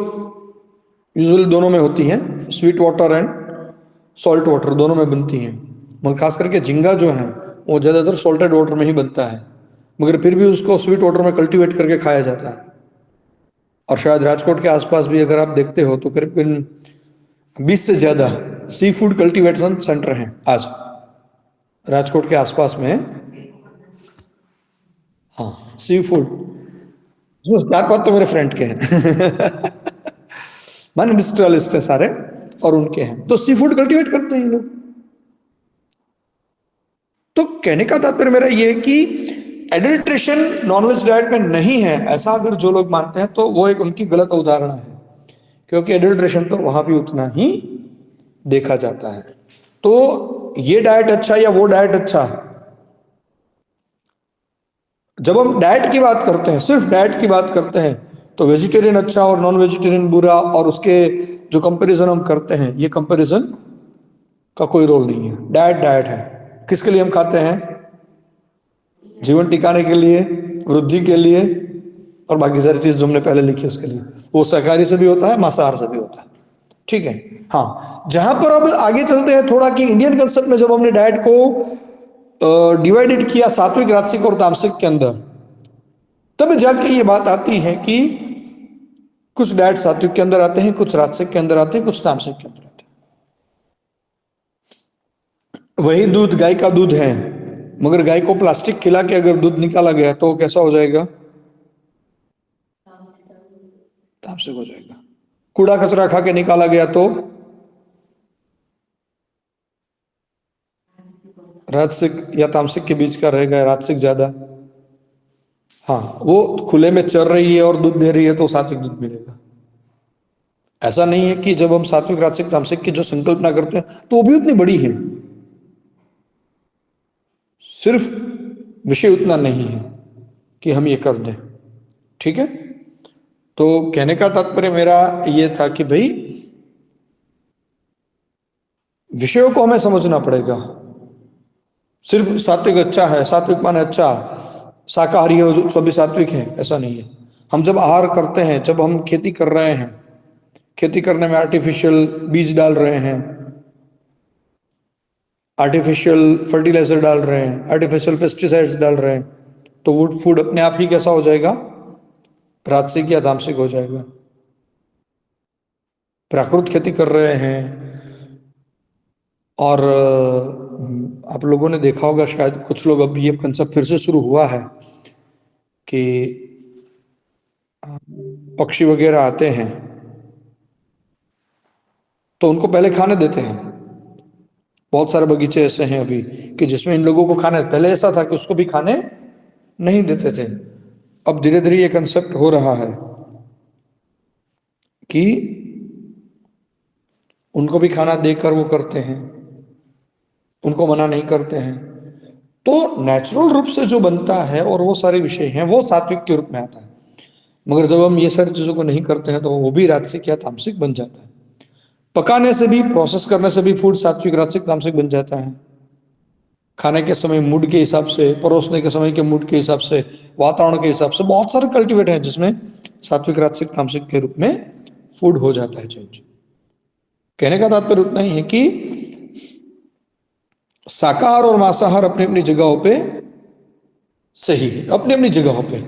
यूजुअली दोनों में होती है, sweet water and salt water दोनों में बनती हैं। मगर खास करके झींगा जो है वो ज़्यादातर सॉल्टेड वाटर में ही बनता है, मगर फिर भी उसको स्वीट वाटर में कल्टीवेट करके खाया जाता है। और शायद राजकोट के आसपास भी अगर आप देखते हो तो करीबन 20 से ज़्यादा सी फूड कल्टीवेशन सेंटर हैं आज राजकोट के आसपास में। हाँ, सी फूड जो 4-5 तो मेरे फ्रेंड के हैं माने इंडस्ट्रियलिस्ट है सारे और उनके हैं, तो सी फूड कल्टीवेट करते हैं ये लोग। तो कहने का तात्पर्य मेरा ये है कि एडल्ट्रेशन नॉनवेज डाइट में नहीं है, ऐसा अगर जो लोग मानते हैं तो वो एक उनकी गलत उदाहरण है, क्योंकि एडल्ट्रेशन तो वहां भी उतना ही देखा जाता है। तो ये डाइट अच्छा या वो डाइट अच्छा, जब हम डाइट की बात करते हैं, सिर्फ डाइट की बात करते हैं, तो वेजिटेरियन अच्छा और नॉन वेजिटेरियन बुरा, और उसके जो कंपैरिजन हम करते हैं ये कंपैरिजन का कोई रोल नहीं है। डाइट डाइट है, किसके लिए हम खाते हैं? जीवन टिकाने के लिए, वृद्धि के लिए, और बाकी सारी चीज जो हमने पहले लिखी उसके लिए। वो शाकाहारी से भी होता है, मांसाहार से भी होता है, ठीक है। हाँ, जहां पर अब आगे चलते हैं थोड़ा कि इंडियन कंसेप्ट में जब हमने डाइट को डिवाइडेड किया सात्विक, राजसिक और तामसिक के अंदर, तब जाके ये बात आती है कि कुछ डाइट सात्विक के अंदर आते हैं, कुछ राजसिक के अंदर आते हैं, कुछ तामसिक के अंदर आते हैं। वही दूध गाय का दूध है, मगर गाय को प्लास्टिक खिला के अगर दूध निकाला गया तो कैसा हो जाएगा? तामसिक हो जाएगा। कूड़ा कचरा खा के निकाला गया तो राजसिक या तामसिक के बीच का रहेगा, राजसिक ज्यादा। हाँ, वो खुले में चर रही है और दूध दे रही है तो सात्विक दूध मिलेगा। ऐसा नहीं है कि जब हम सात्विक, राजसिक, तामसिक की जो संकल्पना करते हैं तो वो भी उतनी बड़ी है, सिर्फ विषय उतना नहीं है कि हम ये कर दें, ठीक है। तो कहने का तात्पर्य मेरा ये था कि भाई विषयों को हमें समझना पड़ेगा। सिर्फ सात्विक अच्छा है, सात्विक माने अच्छा शाकाहारी है जो सभी सात्विक हैं, ऐसा नहीं है। हम जब आहार करते हैं, जब हम खेती कर रहे हैं, खेती करने में आर्टिफिशियल बीज डाल रहे हैं, आर्टिफिशियल फर्टिलाइजर डाल रहे हैं, आर्टिफिशियल पेस्टिसाइड्स डाल रहे हैं, तो वो फूड अपने आप ही कैसा हो जाएगा, राजसिक या तामसिक हो जाएगा। प्राकृत खेती कर रहे हैं, और आप लोगों ने देखा होगा शायद, कुछ लोग, अब ये कंसेप्ट फिर से शुरू हुआ है कि पक्षी वगैरह आते हैं तो उनको पहले खाने देते हैं। बहुत सारे बगीचे ऐसे हैं अभी कि जिसमें इन लोगों को खाने, पहले ऐसा था कि उसको भी खाने नहीं देते थे। अब धीरे धीरे ये कंसेप्ट हो रहा है कि उनको भी खाना देकर वो करते हैं, उनको मना नहीं करते हैं। तो नेचुरल रूप से जो बनता है और वो सारे विषय हैं वो सात्विक के रूप में आता है। मगर जब हम ये सारी चीजों को नहीं करते हैं तो वो भी राजसिक या तामसिक बन जाता है। पकाने से भी, प्रोसेस करने से भी फूड सात्विक, राजसिक, तामसिक बन जाता है। खाने के समय मूड के हिसाब से, परोसने के समय के मूड के हिसाब से, वातावरण के हिसाब से बहुत सारे कल्टीवेट हैं जिसमें सात्विक, राजसिक, तामसिक के रूप में फूड हो जाता है चेंज। कहने का तात्पर्य उतना ही है कि शाकाहार और मांसाहार अपनी अपनी जगहों पे सही है, अपनी अपनी जगहों पे।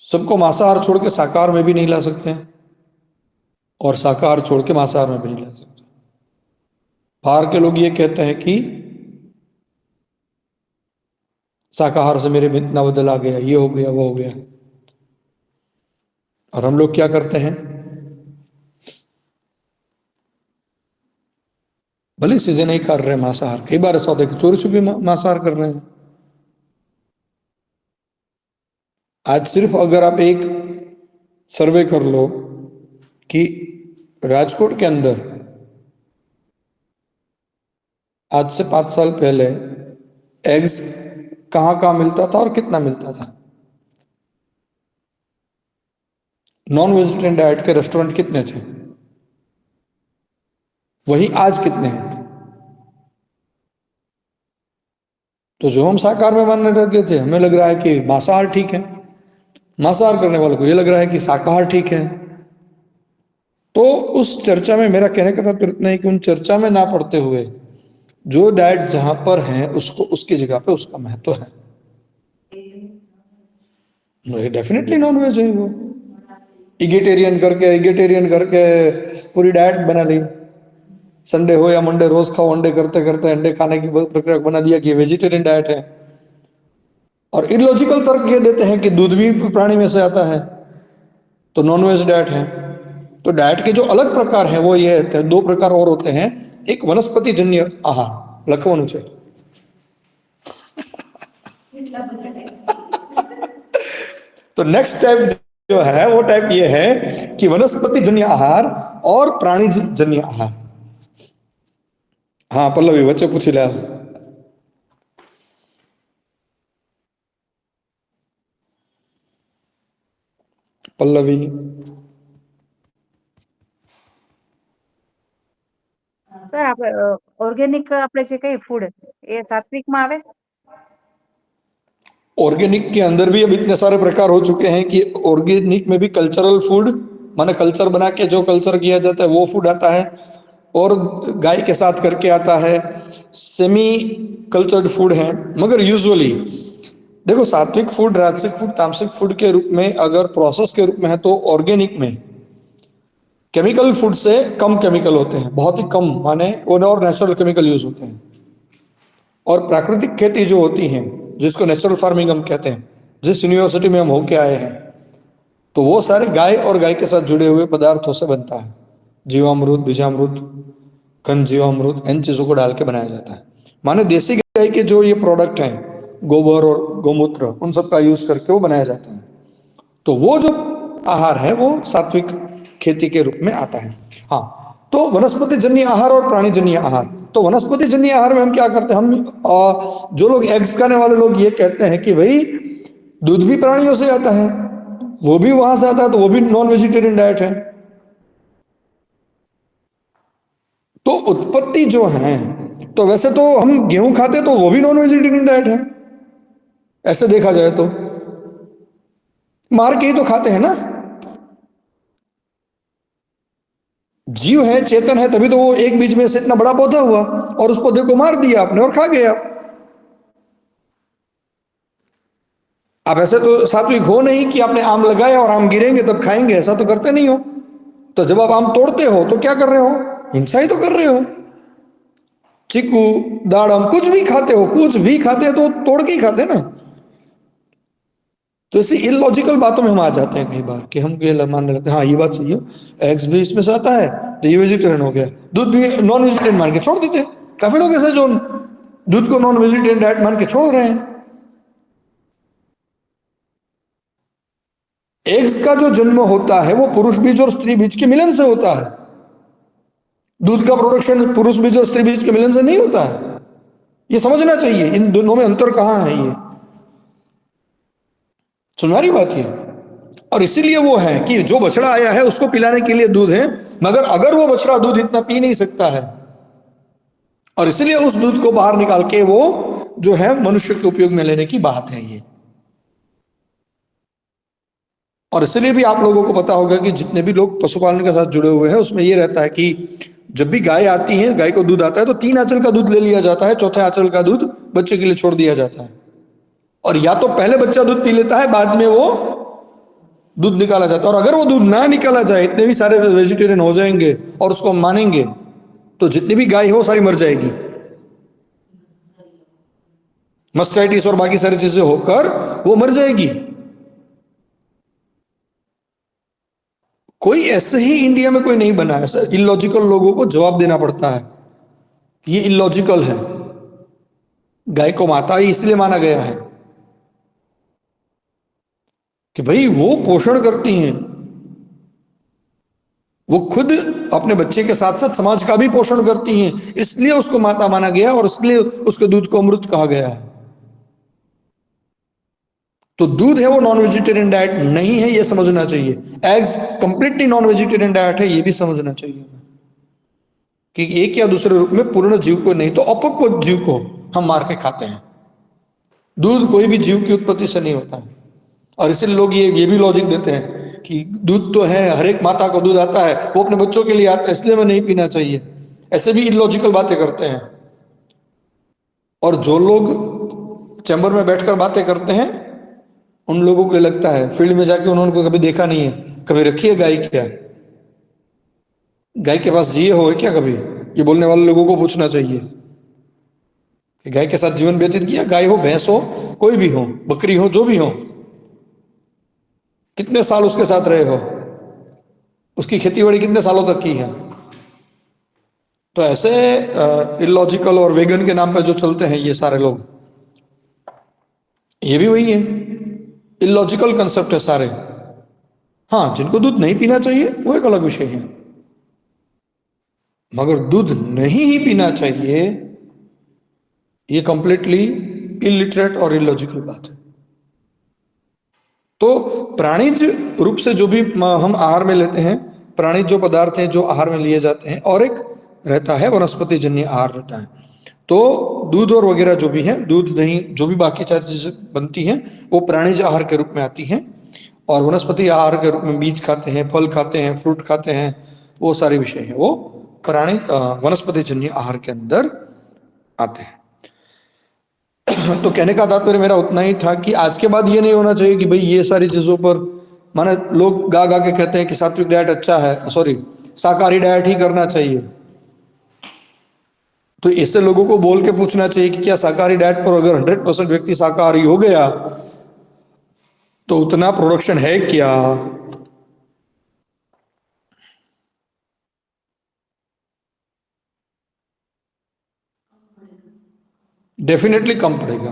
सबको मांसाहार छोड़ के शाकाहार में भी नहीं ला सकते हैं, और शाकाहार छोड़ के मांसाहार में भी नहीं ला सकते। बाहर के लोग ये कहते हैं कि शाकाहार से मेरे में इतना बदल आ गया, ये हो गया, वो हो गया। और हम लोग क्या करते हैं, भले सीजन नहीं कर रहे मांसाहार, कई बार ऐसा होता है कि चोरी छुपी मांसाहार कर रहे हैं। आज सिर्फ अगर आप एक सर्वे कर लो कि राजकोट के अंदर आज से 5 साल पहले एग्स कहाँ कहाँ मिलता था और कितना मिलता था, नॉन वेजिटेरियन डाइट के रेस्टोरेंट कितने थे, वही आज कितने हैं। तो जो हम शाकाहार में मानने लगे थे, हमें लग रहा है कि मांसाहार ठीक है, मांसाहार करने वालों को ये लग रहा है कि शाकाहार ठीक है। तो उस चर्चा में, मेरा कहने का तात्पर्य इतना है कि उन चर्चा में ना पड़ते हुए जो डाइट जहां पर है उसको, उसकी जगह पे उसका महत्व है। डेफिनेटली नॉन वेज है वो, इगेटेरियन करके पूरी डाइट बना ली। संडे हो या मंडे रोज खाओ, अंडे करते करते अंडे खाने की प्रक्रिया बना दिया कि वेजिटेरियन डाइट है। और इलॉजिकल तर्क ये देते हैं कि दूध भी प्राणी में से आता है तो नॉन वेज डाइट है। तो डाइट के जो अलग प्रकार हैं वो ये है, 2 प्रकार और होते हैं। एक वनस्पति जन्य आहार, लखवन છે। तो नेक्स्ट टाइप जो है वो टाइप ये है कि वनस्पति जन्य आहार और प्राणी जन्य आहार। हाँ पल्लवी वच्चे पूछी ला। पल्लवी સર આપણે ઓર્ગેનિક આપણે જે કહીએ ફૂડ એ સાત્વિકમાં આવે? ऑर्गेनिक के अंदर भी अब इतने सारे प्रकार हो चुके हैं कि ऑर्गेनिक में भी कल्चरल फूड, माने कल्चर बना के जो कल्चर किया जाता है वो फूड आता है, और गाय के साथ करके आता है। सेमी कल्चर्ड फूड है। मगर यूजुअली देखो, सात्विक फूड, राजसिक फूड, तामसिक फूड के रूप में अगर प्रोसेस के रूप में है तो ऑर्गेनिक में केमिकल फूड से कम केमिकल होते हैं, बहुत ही कम, माने और नेचुरल केमिकल यूज होते हैं। और प्राकृतिक खेती जो होती है, जिसको नेचुरल फार्मिंग हम कहते हैं, जिस यूनिवर्सिटी में हम होके आए हैं, तो वो सारे गाय और गाय के साथ जुड़े हुए पदार्थों से बनता है। जीवामृत, बीजामृत, घन जीवामृत, इन चीजों को डाल के बनाया जाता है। माने देसी गाय के जो ये प्रोडक्ट हैं, गोबर और गोमूत्र, उन सब का यूज करके वो बनाया जाता है। तो वो जो आहार है वो सात्विक खेती के रूप में आता है। हाँ, तो वनस्पति जन्य आहार और प्राणी जन्य आहार। तो वनस्पति जन्य आहार में हम क्या करते हैं, हम जो लोग एग्स खाने वाले लोग ये कहते हैं कि भाई दूध भी प्राणियों से आता है, वो भी वहां से आता है, तो वो भी नॉन वेजिटेरियन डाइट है। तो उत्पत्ति जो है, तो वैसे तो हम गेहूं खाते तो वो भी नॉन वेजिटेरियन डाइट है, ऐसे देखा जाए तो मार के ही तो खाते हैं ना। जीव है, चेतन है, तभी तो वो एक बीज में से इतना बड़ा पौधा हुआ, और उस पौधे को मार दिया आपने और खा गया। आप ऐसे तो सात्विक हो नहीं कि आपने आम लगाया और आम गिरेंगे तब खाएंगे, ऐसा तो करते नहीं हो। तो जब आप आम तोड़ते हो तो क्या कर रहे हो? हिंसा ही तो कर रहे हो। चीकू, दाड़म, कुछ भी खाते हो, कुछ भी खाते हो तो तोड़ के ही खाते ना। तो ऐसी इलॉजिकल बातों में हम आ जाते हैं कई बार कि हम ये मानने लगते हैं हाँ ये बात सही है, एग्स भी इसमें से आता है तो ये वेजिटेरियन हो गया, दूध भी नॉन वेजिटेरियन मान के छोड़ देते हैं। काफी लोग ऐसे जो दूध को नॉन वेजिटेरियन डाइट मान के छोड़ रहे हैं। एग्स का जो जन्म होता है वो पुरुष बीज और स्त्री बीज के मिलन से होता है। दूध का प्रोडक्शन पुरुष बीज और स्त्री बीज के मिलन से नहीं होता है। ये समझना चाहिए इन दोनों में अंतर कहां है, ये सुनवारी बात है। और इसीलिए वो है कि जो बछड़ा आया है उसको पिलाने के लिए दूध है, मगर अगर वो बछड़ा दूध इतना पी नहीं सकता है, और इसीलिए उस दूध को बाहर निकाल के वो जो है मनुष्य के उपयोग में लेने की बात है ये। और इसलिए भी आप लोगों को पता होगा कि जितने भी लोग पशुपालन के साथ जुड़े हुए हैं उसमें ये रहता है कि जब भी गाय आती है, गाय को दूध आता है तो 3 आंचल का दूध ले लिया जाता है, चौथे आंचल का दूध बच्चे के लिए छोड़ दिया जाता है। और या तो पहले बच्चा दूध पी लेता है, बाद में वो दूध निकाला जाता है। और अगर वो दूध ना निकाला जाए, इतने भी सारे वेजिटेरियन हो जाएंगे और उसको हम मानेंगे, तो जितनी भी गाय है वो सारी मर जाएगी, मस्टाइटिस और बाकी सारी चीजें होकर वो मर जाएगी। कोई ऐसे ही इंडिया में कोई नहीं बना, ऐसा इलॉजिकल लोगों को जवाब देना पड़ता है, ये इलॉजिकल है। गाय को माता ही इसलिए माना गया है कि भाई वो पोषण करती हैं, वो खुद अपने बच्चे के साथ साथ समाज का भी पोषण करती हैं, इसलिए उसको माता माना गया और इसलिए उसके दूध को अमृत कहा गया है। तो दूध है वो नॉन वेजिटेरियन डाइट नहीं है, ये समझना चाहिए। Eggs completely non vegetarian diet है, ये भी समझना चाहिए कि एक या दूसरे रूप में पूर्ण जीव को नहीं तो अपक्व जीव को हम मार के खाते हैं। दूध कोई भी जीव की उत्पत्ति से नहीं होता है। और इसलिए लोग ये भी लॉजिक देते हैं कि दूध तो है, हर एक माता को दूध आता है, वो अपने बच्चों के लिए आता है इसलिए हमें नहीं पीना चाहिए। ऐसे भी इलॉजिकल बातें करते हैं। और जो लोग चैम्बर में बैठकर बातें करते हैं उन लोगों को लगता है फील्ड में जाके उन्होंने कभी देखा नहीं है, कभी रखी है गाय क्या, गाय के पास ये हो है क्या, कभी ये बोलने वाले लोगों को पूछना चाहिए कि गाय के साथ जीवन व्यतीत किया। गाय हो, भैंस हो, कोई भी हो, बकरी हो, जो भी हो, कितने साल उसके साथ रहे हो, उसकी खेतीबाड़ी कितने सालों तक की है। तो ऐसे इलॉजिकल और वेगन के नाम पर जो चलते हैं ये सारे लोग, ये भी वही है, इलॉजिकल कंसेप्ट है सारे। हाँ, जिनको दूध नहीं पीना चाहिए वो एक अलग विषय है, मगर दूध नहीं ही पीना चाहिए ये कंप्लीटली इलिटरेट और इलॉजिकल बात है। तो प्राणिज रूप से जो भी हम आहार में लेते हैं, प्राणिज जो पदार्थ हैं जो आहार में लिए जाते हैं, और एक रहता है वनस्पति जन्य आहार रहता है। तो दूध और वगैरह जो भी है, दूध दही जो भी बाकी चार चीजें बनती हैं वो प्राणिज आहार के रूप में आती हैं। और वनस्पति आहार के रूप में बीज खाते हैं, फल खाते हैं, फ्रूट खाते हैं, वो सारे विषय हैं वो प्राणी वनस्पति जन्य आहार के अंदर आते हैं। तो कहने का तात्पर्य मेरा उतना ही था कि आज के बाद ये नहीं होना चाहिए कि भाई ये सारी चीजों पर, माने लोग गा गा के कहते हैं कि सात्विक डाइट अच्छा है, सॉरी शाकाहारी डाइट ही करना चाहिए। तो ऐसे लोगों को बोल के पूछना चाहिए कि क्या शाकाहारी डाइट पर अगर 100% व्यक्ति शाकाहारी हो गया तो उतना प्रोडक्शन है क्या? डेफिनेटली कम पड़ेगा।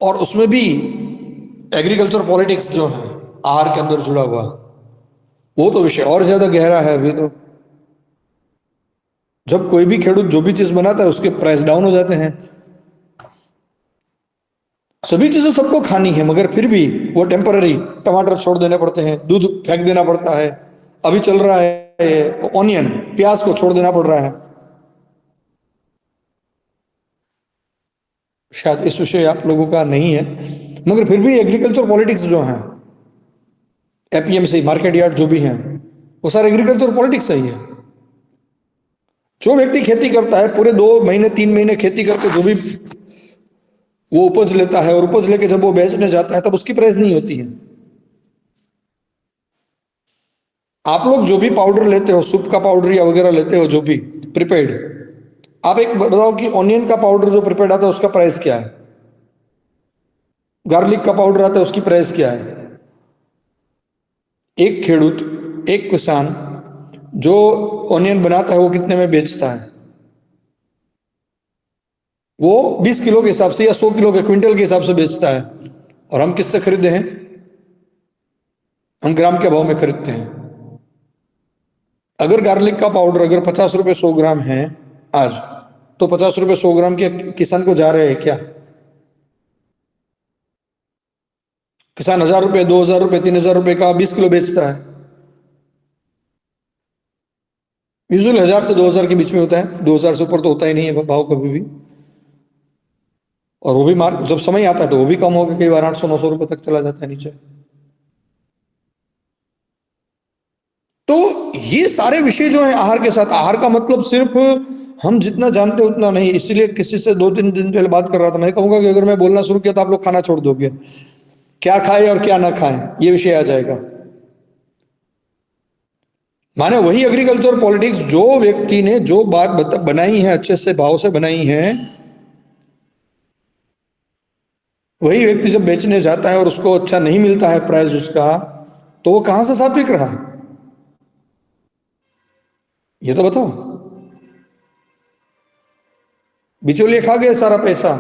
और उसमें भी एग्रीकल्चर पॉलिटिक्स जो है आहार के अंदर जुड़ा हुआ, वो तो विषय और ज्यादा गहरा है। अभी तो जब कोई भी खेडूत जो भी चीज बनाता है उसके प्राइस डाउन हो जाते हैं। सभी चीजें सबको खानी है, मगर फिर भी वो टेम्पररी, टमाटर छोड़ देने पड़ते हैं, दूध फेंक देना पड़ता है, अभी चल रहा है ऑनियन, प्याज को छोड़ देना पड़ रहा है। शायद इस विषय आप लोगों का नहीं है, मगर फिर भी एग्रीकल्चर पॉलिटिक्स जो है, एपीएमसी, मार्केट यार्ड जो भी हैं, वो सारा एग्रीकल्चर पॉलिटिक्स है। ये जो व्यक्ति खेती करता है पूरे 2 महीने 3 महीने खेती करके जो भी वो उपज लेता है, और उपज लेके जब वो बेचने जाता है तब उसकी प्राइस नहीं होती है। आप लोग जो भी पाउडर लेते हो, सूप का पाउडर या वगैरह लेते हो, जो भी प्रिपेयर्ड, आप एक बताओ कि ऑनियन का पाउडर जो प्रिपेयर्ड आता है उसका प्राइस क्या है, गार्लिक का पाउडर आता है उसकी प्राइस क्या है। एक खेडूत, एक किसान जो ऑनियन बनाता है वो कितने में बेचता है? वो 20 किलो के हिसाब से या 100 किलो के क्विंटल के हिसाब से बेचता है। और हम किससे खरीदे हैं? हम ग्राम के भाव में खरीदते हैं। अगर गार्लिक का पाउडर अगर 50 रुपए 100 ग्राम है आज, तो 50 रुपए 100 ग्राम के किसान को जा रहे हैं क्या? किसान 1000 रुपए 2000 रुपए 3000 रुपए का 20 किलो बेचता है। यूजुअली 1000 से 2000 के बीच में होता है, 2000 से ऊपर तो होता ही नहीं है भाव कभी भी। और वो भी जब समय आता है तो वो भी कम होगा, कई बार 800-900 रुपए तक चला जाता है नीचे। तो ये सारे विषय जो है आहार के साथ, आहार का मतलब सिर्फ हम जितना जानते उतना नहीं। इसलिए किसी से 2-3 दिन पहले बात कर रहा था, मैं कहूंगा कि अगर मैं बोलना शुरू किया तो आप लोग खाना छोड़ दोगे। क्या खाए और क्या ना खाएं ये विषय आ जाएगा। माने वही एग्रीकल्चर पॉलिटिक्स, जो व्यक्ति ने जो बात बनाई है, अच्छे से भाव से बनाई है, वही व्यक्ति जब बेचने जाता है और उसको अच्छा नहीं मिलता है प्राइस उसका, तो वो कहां से सात्विक रहा? ये तो बताओ। बिचौलिए खा गए सारा पैसा,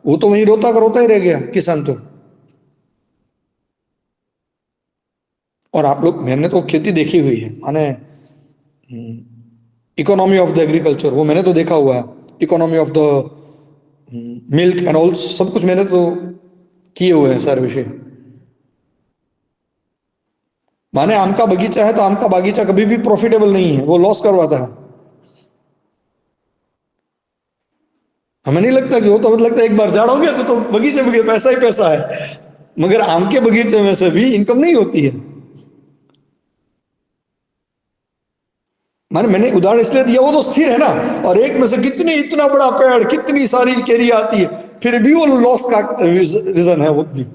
वो तो वहीं रोता ही रह गया किसान तो। और आप लोग, मैंने तो खेती देखी हुई है, माने इकोनॉमी ऑफ द एग्रीकल्चर वो मैंने तो देखा हुआ है, economy of the milk and all, सब कुछ मैंने तो किए हुए हैं सारे विषय। माने आम का बगीचा है तो आम का बगीचा कभी भी प्रॉफिटेबल नहीं है, वो लॉस करवाता है। हमें नहीं लगता कि वो तो मतलब लगता है एक बार झाड़ हो गया तो बगीचे में पैसा ही पैसा है, मगर आम के बगीचे में से भी इनकम नहीं होती है। मैंने उदाहरण इसलिए दिया, वो तो स्थिर है ना, और एक में से इतना बड़ा पेड़, कितनी सारी केरी आती है, फिर भी वो लॉस का रीजन है, वो भी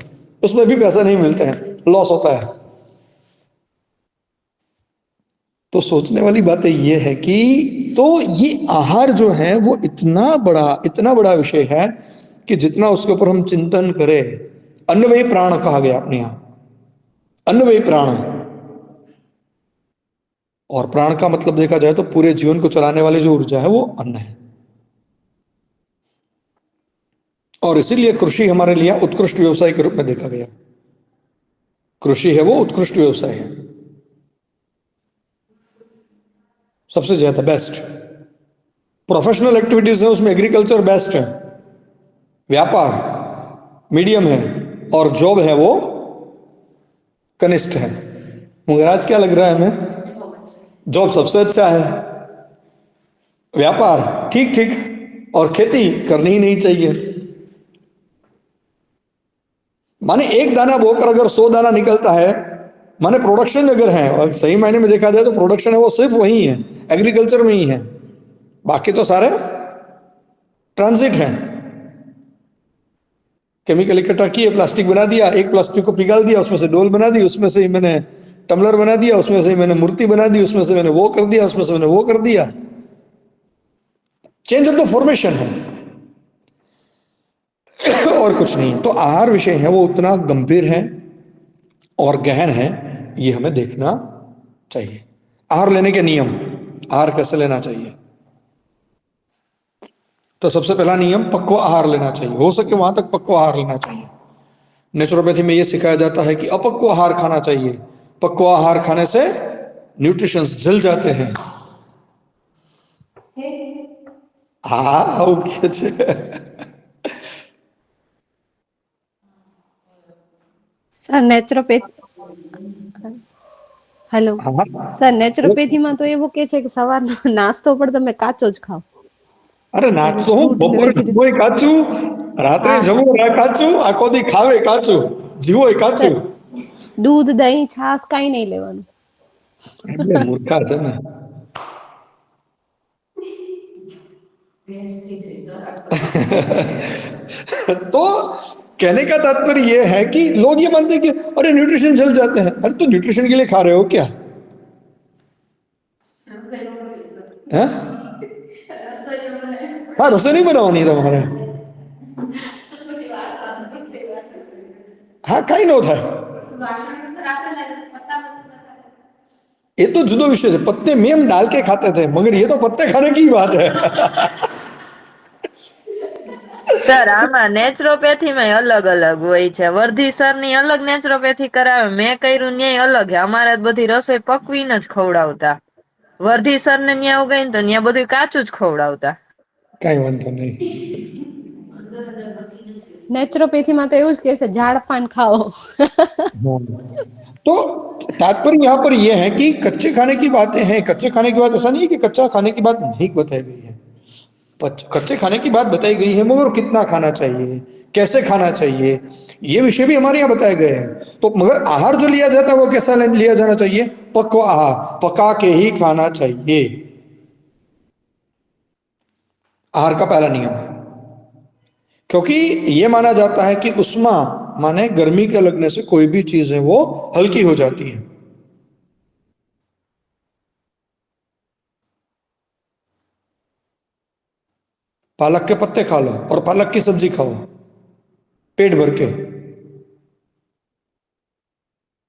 उसमें भी पैसा नहीं मिलता है, लॉस होता है। तो सोचने वाली बात ये है कि तो ये आहार जो है वो इतना बड़ा विषय है कि जितना उसके ऊपर हम चिंतन करें। अन्नवय प्राण कहा गया अपने यहां, अन्नवय प्राण। और प्राण का मतलब देखा जाए तो पूरे जीवन को चलाने वाली जो ऊर्जा है वो अन्न है। और इसीलिए कृषि हमारे लिए उत्कृष्ट व्यवसाय के रूप में देखा गया। कृषि है वो उत्कृष्ट व्यवसाय है, सबसे ज्यादा बेस्ट। प्रोफेशनल एक्टिविटीज है उसमें एग्रीकल्चर बेस्ट है, व्यापार मीडियम है, और जॉब है वो कनिष्ठ है। मगर आज क्या लग रहा है हमें? जॉब सबसे अच्छा है, व्यापार ठीक ठीक, और खेती करनी ही नहीं चाहिए। माने एक दाना बोकर अगर 100 दाना निकलता है, माने प्रोडक्शन अगर है, और सही मायने में देखा जाए तो प्रोडक्शन है वो सिर्फ वही है, एग्रीकल्चर में ही है, बाकी तो सारे ट्रांजिट हैं। केमिकल इकट्ठा किए, प्लास्टिक बना दिया, एक प्लास्टिक को पिघाल दिया, उसमें से डोल बना दी, उसमें से ही मैंने टम्बलर बना दिया, उसमें से मैंने मूर्ति बना दी, उसमें से मैंने वो कर दिया, उसमें से मैंने वो कर दिया। चेंज ऑफ द फॉर्मेशन है और कुछ नहीं है। तो आहार विषय है वो उतना गंभीर है और गहन है, ये हमें देखना चाहिए। आहार लेने के नियम, आहार कैसे लेना चाहिए? तो सबसे पहला नियम, पक्व आहार लेना चाहिए, हो सके वहां तक पक्व आहार लेना चाहिए। नेचुरोपैथी में यह सिखाया जाता है कि अपक्व आहार खाना चाहिए। पक्व आहार खाने से न्यूट्रिशंस जल जाते हैं। સર હેલો સર નેચરોપેથીમાં તો એવું કે છે કે સવારનો નાસ્તો પણ તમે કાચો જ ખાઓ। અરે નાસ્તો હું બપોરે જમોય કાચું, રાત્રે જમો કાચું, આખો દી ખાવે કાચું, જીવોય કાચું। दूध दही छाछ કાઈ નહીં લેવાનું। એટલે મૂર્ખા છે ને. तो कहने का तात्पर्य यह है कि लोग ये मानते हैं कि अरे न्यूट्रिशन जल जाते हैं। अरे तो न्यूट्रिशन के लिए खा रहे हो क्या? हाँ, हाँ रसोई नहीं बनावनी તમારે। हाँ कहीं नो था, ये तो जुदो विषय है। पत्ते मेम डाल के खाते थे, मगर ये तो पत्ते खाने की बात है। સર આમાં નેચરોપેથીમાં અલગ અલગ હોય છે। વર્ધી સરની અલગ નેચરોપેથી કરાવે, મેં કર્યું ન્યાય અલગ છે। અમારે જ બધી રસોઈ પકવીને જ ખવડાવતા। વર્ધી સરને ન્યા ઉગાઈ ને તો ન્યા બધું કાચું જ ખવડાવતા। કઈ વાંધો નહીં। નેચરોપેથીમાં તો એવું જ કહે છે ઝાડ પાન ખાઓ। तो तात्पर्य यहाँ पर यह है कि कच्चे खाने की बातें हैं। कच्चे खाने की बात ऐसा नहीं है कि कच्चा खाने की बात नहीं बताई गई है। कच्चे खाने की बात बताई गई है, मगर कितना खाना चाहिए, कैसे खाना चाहिए, ये विषय भी हमारे यहाँ बताए गए हैं। तो मगर आहार जो लिया जाता है वो कैसा लिया जाना चाहिए? पक्व आहार, पका के ही खाना चाहिए। आहार का पहला नियम है, क्योंकि यह माना जाता है कि उष्मा माने गर्मी के लगने से कोई भी चीज है वो हल्की हो जाती है। पालक के पत्ते खा लो और पालक की सब्जी खाओ पेट भर के,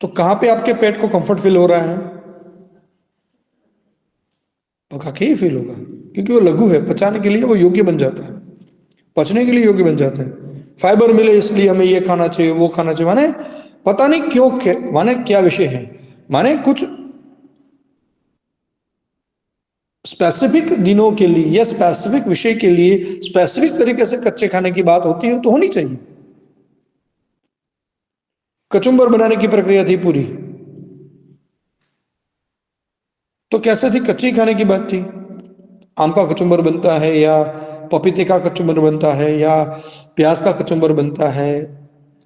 तो कहां पे आपके पेट को कंफर्ट फील हो रहा है? पका के ही फील होगा, क्योंकि वो लघु है, पचाने के लिए वो योग्य बन जाता है, पचने के लिए योग्य बन जाता है। फाइबर मिले इसलिए हमें ये खाना चाहिए, वो खाना चाहिए, माने पता नहीं क्यों, माने क्या विषय है, माने कुछ स्पेसिफिक दिनों के लिए या स्पेसिफिक विषय के लिए स्पेसिफिक तरीके से कच्चे खाने की बात होती है तो होनी चाहिए। कचुम्बर बनाने की प्रक्रिया थी पूरी, तो कैसे थी? कच्ची खाने की बात थी। आम का कचुम्बर बनता है, या पपीते का कचुम्बर बनता है, या प्याज का कचुम्बर बनता है,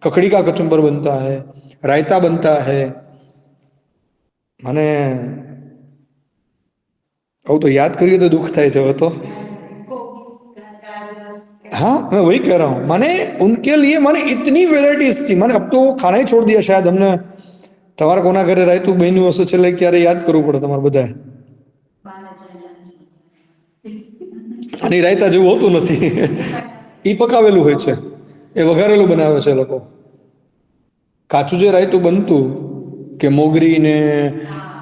ककड़ी का कचुम्बर बनता है, रायता बनता है। माने अब तो याद करिए तो दुख था वो तो। हाँ मैं वही कह रहा हूँ, माने उनके लिए माने इतनी वेराइटीज थी। माने अब तो खाना ही छोड़ दिया शायद हमने। તમારા કોના ઘરે રાયતું બન્યું હશે છેલ્લે ક્યારે યાદ કરવું પડે તમારે બધાએ। અને રાયતા જેવું હોતું નથી, એ પકાવેલું હોય છે, એ વઘારેલું બનાવે છે લોકો। કાચું જે રાયતું બનતું કે મોગરી ને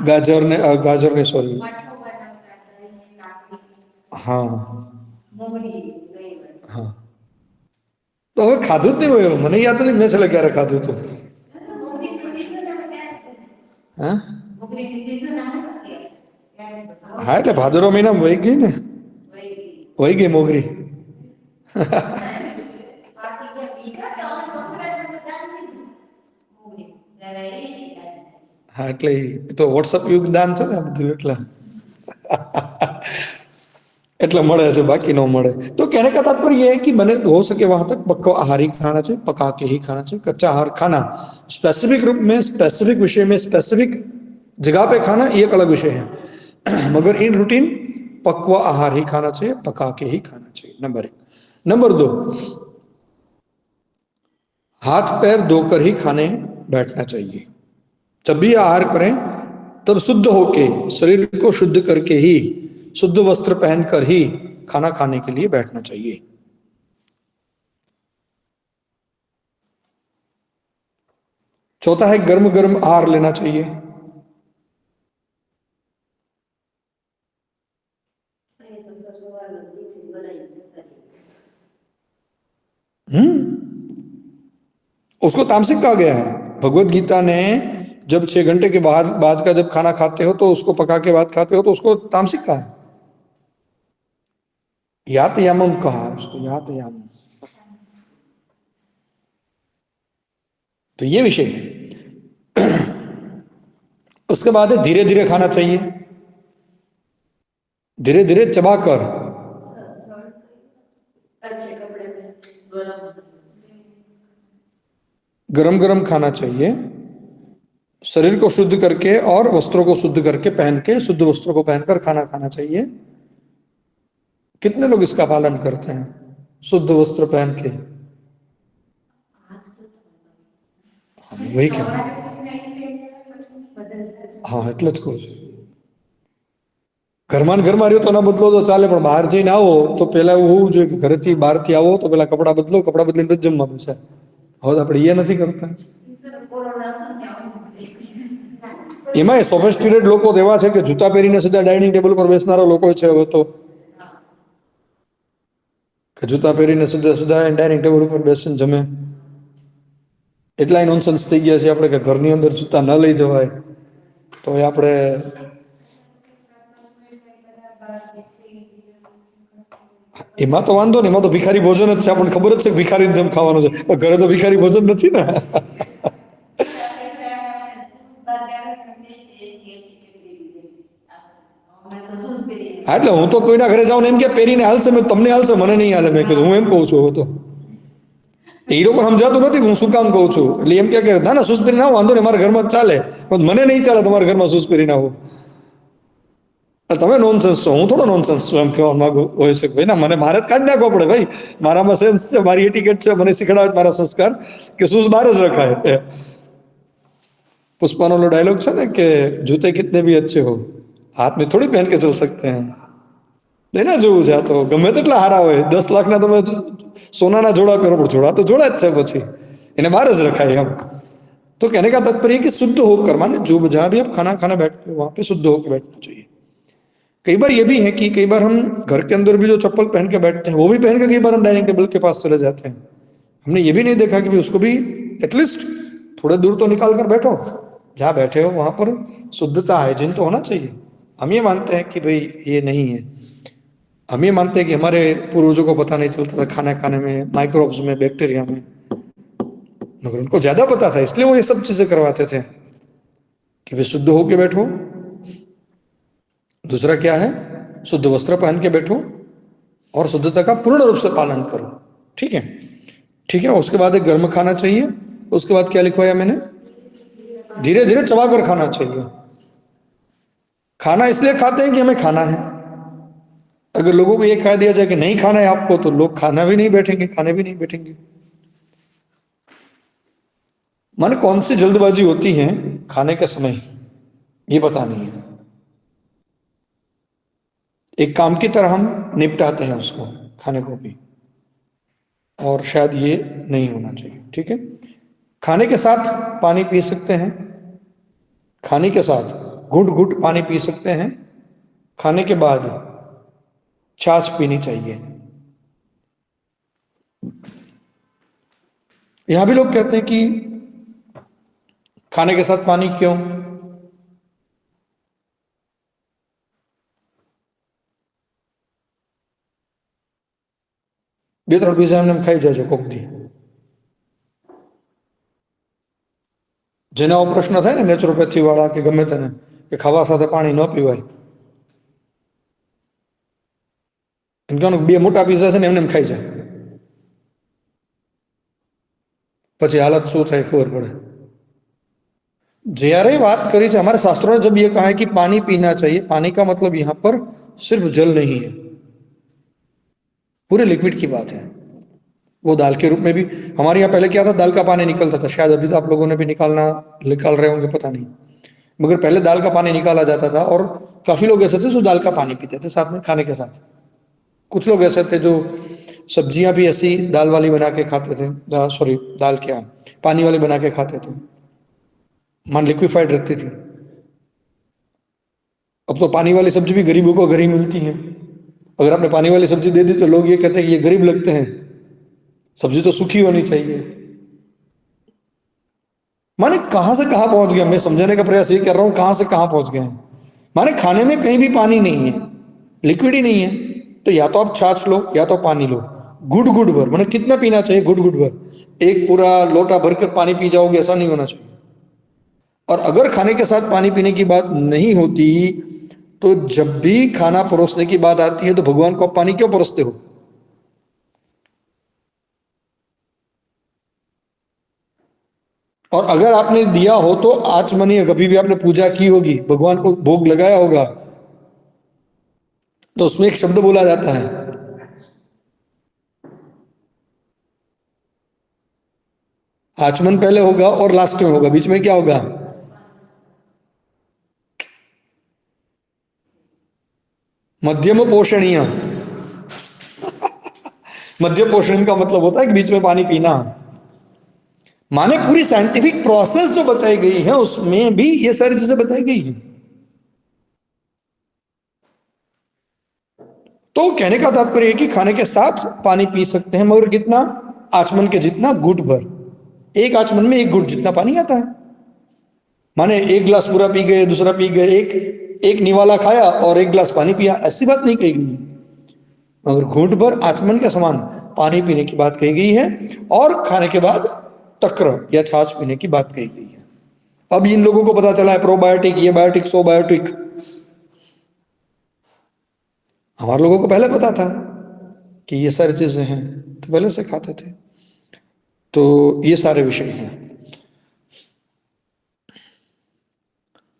ગાજર ને સોરી, હા હા, તો હવે ખાધું જ નહીં હોય। મને યાદ નથી મેં છેલ્લે ક્યારે ખાધું હતું। હા હા, એટલે ભાદરવા મહિનામાં વહી ગઈ ને, વહી ગઈ મોગરી। हाँ એટલે તો વોટ્સઅપ યુગ દાન છે ને આ બધું, એટલે મળે છે, बाकी न મળે। तो कहने का तात्पर्य यह है कि बने हो सके वहां तक पक्का आहार ही खाना चाहिए, पका के ही खाना चाहिए। कच्चा आहार खाना स्पेसिफिक रूप में, स्पेसिफिक विषय में, स्पेसिफिक जगह पे खाना ये एक अलग विषय है, मगर इन रूटीन पक्वा आहार ही खाना चाहिए, पका के ही खाना चाहिए। नंबर 1। नंबर 2, हाथ पैर धोकर ही खाने बैठना चाहिए। जब भी आहार करें तब शुद्ध होके, शरीर को शुद्ध करके ही, शुद्ध वस्त्र पहनकर ही खाना खाने के लिए बैठना चाहिए। चौथा है गर्म गर्म आहार लेना चाहिए। उसको तामसिक कहा गया है। भगवत गीता ने जब 6 घंटे के बाद का जब खाना खाते हो तो उसको पका के बाद खाते हो तो उसको तामसिक कहा है। यातयामम कहा उसको, यातयामम। तो ये विषय है। उसके बाद है धीरे धीरे खाना चाहिए, धीरे धीरे चबाकर। गरम गरम खाना चाहिए, शरीर को शुद्ध करके और वस्त्रों को शुद्ध करके पहन के, शुद्ध वस्त्रों को पहनकर खाना खाना चाहिए। कितने लोग इसका पालन करते हैं, शुद्ध वस्त्र पहन के? वही क्या, हाँ એટલે જ કહું છું, ઘરમાં ને ઘરમાં રહ્યો તો ના બદલો તો ચાલે, પણ બહાર જઈને આવો તો પેલા એવું હોવું જોઈએ કે ઘરેથી બહારથી આવો તો પેલા કપડાં બદલો, કપડાં બદલીને જ જમવા બેસે. હવે તો આપણે એ નથી કરતા. એમાં સોફિસ્ટિકેટેડ લોકો તો એવા છે કે જૂતા પહેરીને સીધા ડાઇનિંગ ટેબલ પર બેસનારા લોકો છે હવે તો, કે જૂતા પહેરીને સીધા સીધા ડાઇનિંગ ટેબલ ઉપર બેસીને જમે. એટલાય નોનસેન્સ થઈ ગયા છે આપણે કે ઘરની અંદર જૂતા ન લઈ જવાય, તો એ આપણે એમાં તો વાંધો નહીં, એમાં તો ભિખારી ભોજન જ છે, આપણને ખબર જ છે કે ભિખારી જેમ ખાવાનું છે, પણ ઘરે તો ભિખારી ભોજન નથી ને. હા એટલે હું તો કોઈના ઘરે જાઉં ને એમ કે પહેરીને હાલશે, મેં તમને હાલશે, મને નહીં હાલે. મેં કીધું હું એમ કહું છું. હવે તો એ લોકો સમજાતું નથી હું શું કામ કહું છું. એટલે એમ કે ના ના શૂઝ પહેરીને આવો, વાંધો નહીં, મારા ઘરમાં ચાલે, પણ મને નહીં ચાલે તમારા ઘરમાં શૂઝ પહેરીને આવો. તમે નોનસેન્સ છો, હું થોડો નોનસેન્સ છું એમ કહેવા માંગુ હોય છે. ભાઈ ના, મને મારે જ કાઢી નાખવો પડે ભાઈ, મારામાં સેન્સ છે, મારી એટિકેટ છે, મને શીખડાવે મારા સંસ્કાર કે શૂઝ બહાર જ રખાય. पुष्पा नो डायलॉग છે ને કે जूते कितने भी अच्छे हो हाथ में थोड़ी पहन के चल सकते हैं. લેના જેવું છે. આ તો ગમે તેટલા હારા હોય, 10 લાખના તમે સોનાના જોડા પહેરો, પણ જોડા તો જોડા જ છે, પછી એને બહાર જ રખાય એમ. तो कहने का तात्पर्य कि शुद्ध होकर, माने जो जहाँ भी आप खाना खाना बैठते हो वहाँ पे शुद्ध होकर बैठना चाहिए. कई बार ये भी है कि कई बार हम घर के अंदर भी जो चप्पल पहन के बैठते हैं वो भी पहन के कई बार हम डाइनिंग टेबल के पास चले जाते हैं. हमने ये भी नहीं देखा कि भाई उसको भी एटलीस्ट थोड़े दूर तो निकाल कर बैठो, जहाँ बैठे हो वहाँ पर शुद्धता, हाइजीन तो होना चाहिए. हम ये मानते हैं कि भाई ये नहीं है. हम ये मानते हैं कि हमारे पूर्वजों को पता नहीं चलता था खाना खाने में माइक्रोब्स में, बैक्टीरिया में, मगर उनको ज्यादा पता था, इसलिए वो ये सब चीजें करवाते थे कि भाई शुद्ध होके बैठो. दूसरा क्या है, शुद्ध वस्त्र पहन के बैठो और शुद्धता का पूर्ण रूप से पालन करो. ठीक है, ठीक है. उसके बाद एक गर्म खाना चाहिए. उसके बाद क्या लिखवाया मैंने, धीरे धीरे चबाकर खाना चाहिए. खाना इसलिए खाते हैं कि हमें खाना है. अगर लोगों को ये कह दिया जाए कि नहीं खाना है आपको, तो लोग खाना भी नहीं बैठेंगे, खाने भी नहीं बैठेंगे. माने कौन सी जल्दबाजी होती है खाने के समय, ये पता नहीं है. एक काम की तरह हम निपटाते हैं उसको, खाने को भी, और शायद ये नहीं होना चाहिए. ठीक है. खाने के साथ पानी पी सकते हैं, खाने के साथ घुट घुट पानी पी सकते हैं. खाने के बाद छाछ पीनी चाहिए. यहां भी लोग कहते हैं कि खाने के साथ पानी क्यों? બે ત્રણ પીઝા એમને ખાઈ જાજો કોક દી. જેના પ્રશ્ન થાય ને નેચરોપેથી વાળા કે ગમે તેને કે ખાવા સાથે પાણી ન પીવાય, એમ કહેવાનું બે મોટા પીઝા છે ને એમને ખાઈ જાય, પછી हालत શું થાય ખબર પડે. જ્યારે વાત કરી છે हमारे शास्त्रों ने जब ये कहा है कि पानी पीना चाहिए, पानी का मतलब यहाँ पर सिर्फ जल नहीं है, पूरे लिक्विड की बात है. वो दाल के रूप में भी हमारे यहाँ पहले क्या था, दाल का पानी निकलता था, शायद अभी तो आप लोगों ने भी निकाल रहे होंगे, पता नहीं, मगर पहले दाल का पानी निकाला जाता था. और काफी लोग ऐसे थे जो दाल का पानी पीते थे साथ में खाने के साथ. कुछ लोग ऐसे थे जो सब्जियां भी ऐसी दाल वाली बना के खाते थे, सॉरी दाल क्या पानी वाली बना के खाते थे, मान लिक्विफाइड रहती थी. अब तो पानी वाली सब्जी भी गरीबों को घर ही मिलती है. अगर आपने पानी वाली सब्जी दे दी तो लोग ये कहते हैं कि ये गरीब लगते हैं, सब्जी तो सूखी होनी चाहिए. माने कहां से कहां पहुंच गए, मैं समझाने का प्रयास ये कर रहा हूं, कहां से कहां पहुंच गए हैं. माने खाने में कहीं भी पानी नहीं है, लिक्विड ही नहीं है, तो या तो आप छाछ लो या तो पानी लो, गुड गुड भर. माने कितना पीना चाहिए, गुड गुड भर. एक पूरा लोटा भरकर पानी पी जाओगे ऐसा नहीं होना चाहिए. और अगर खाने के साथ पानी पीने की बात नहीं होती, तो जब भी खाना परोसने की बात आती है तो भगवान को आप पानी क्यों परोसते हो? और अगर आपने दिया हो तो आचमन, या कभी भी आपने पूजा की होगी, भगवान को भोग लगाया होगा, तो उसमें एक शब्द बोला जाता है, आचमन पहले होगा और लास्ट में होगा, बीच में क्या होगा? मध्यम पोषणीय। मध्य पोषण का मतलब होता है कि बीच में पानी पीना। माने पूरी साइंटिफिक प्रोसेस जो बताई गई है उसमें भी ये सारी चीजें बताई गई हैं। तो कहने का तात्पर्य है कि खाने के साथ पानी पी सकते हैं, मगर कितना? आचमन के जितना, घुट भर। एक आचमन में एक घुट जितना पानी आता है। माने एक गिलास पूरा पी गए, दूसरा पी गए, एक निवाला खाया और एक गिलास पानी पिया, ऐसी बात नहीं कही गई, मगर घूंट भर आचमन के समान पानी पीने की बात कही गई है, और खाने के बाद तक्र या छाछ पीने की बात कही गई है। अब इन लोगों को पता चला है प्रोबायोटिक, ये बायोटिक, सोबायोटिक। हमारे लोगों को पहले पता था कि ये सारी चीजें हैं, तो पहले से खाते थे। तो ये सारे विषय हैं।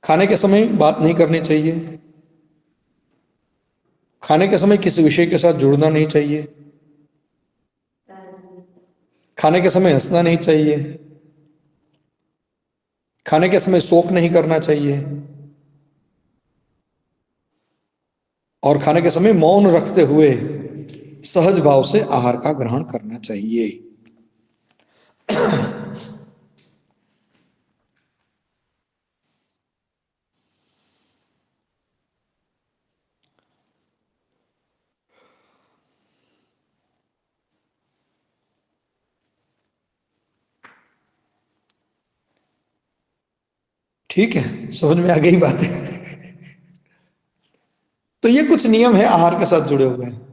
खाने के समय बात नहीं करनी चाहिए, खाने के समय किसी विषय के साथ जुड़ना नहीं चाहिए, खाने के समय हंसना नहीं चाहिए, खाने के समय शोक नहीं करना चाहिए, और खाने के समय मौन रखते हुए सहज भाव से आहार का ग्रहण करना चाहिए। ठीक है, समझ में आ गई बात है। तो ये कुछ नियम है आहार के साथ जुड़े हुए हैं।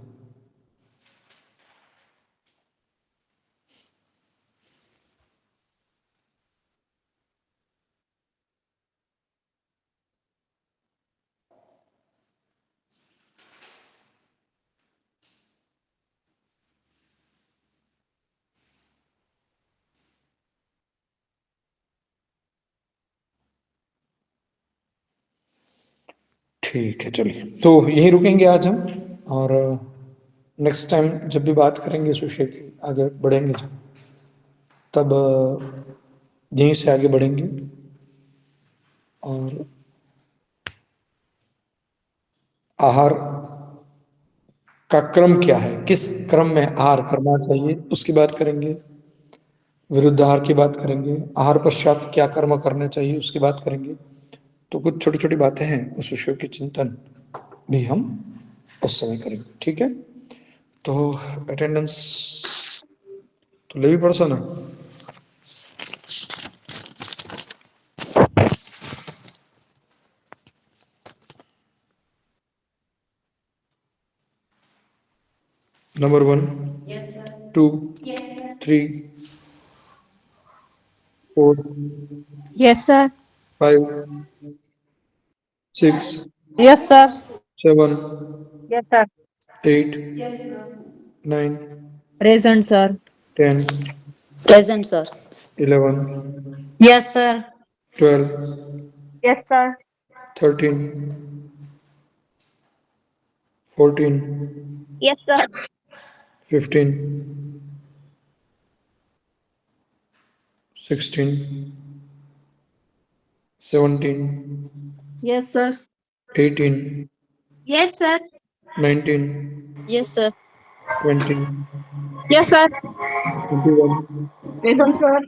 ठीक है, चलिए, तो यहीं रुकेंगे आज हम, और नेक्स्ट टाइम जब भी बात करेंगे इस विषय की, आगे बढ़ेंगे जब, तब यहीं से आगे बढ़ेंगे। और आहार का क्रम क्या है, किस क्रम में आहार करना चाहिए, उसकी बात करेंगे। विरुद्ध आहार की बात करेंगे। आहार पश्चात क्या कर्म करने चाहिए उसकी बात करेंगे। तो कुछ छोटी छोटी बातें हैं, उस विषय की चिंतन भी हम उस समय करेंगे। ठीक है, तो अटेंडेंस तो लेवी पड़सो ना। Number 1, 2, 3, 4, yes sir. 5, 6, yes sir. 7, yes sir. 8, 9, present sir. 10, present sir. 11, yes sir. 12, yes sir. 13, 14, yes sir. 15, 16, 17, yes sir. 18, yes sir. 19, yes sir. 20, yes sir. 21, present sir.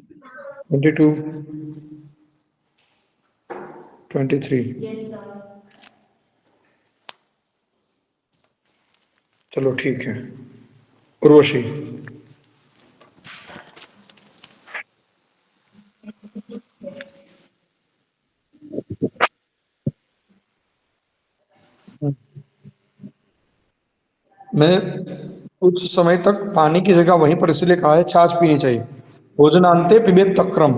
22, 23। चलो ठीक है। उर्वशी, मैं कुछ समय तक पानी की जगह वहीं पर इसलिए कहा है छाछ पीनी चाहिए। भोजनांते पिबेत तक्रम,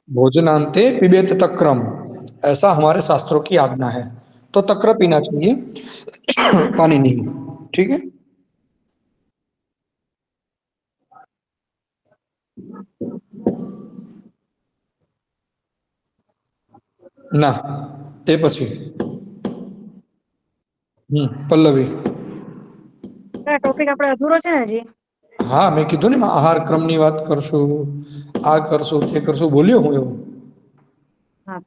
भोजनांते पिबेत तक्रम, ऐसा हमारे शास्त्रों की आज्ञा है। तो तक्र पीना चाहिए, पानी नहीं। ठीक है, ના તે પછી પલ્લવી. ટોપિક આપણે અધૂરો છે ને હજી. હા મેં કીધું ને આહાર ક્રમની વાત કરશું, આ કરશું તે કરશું બોલ્યો હું એવું. હા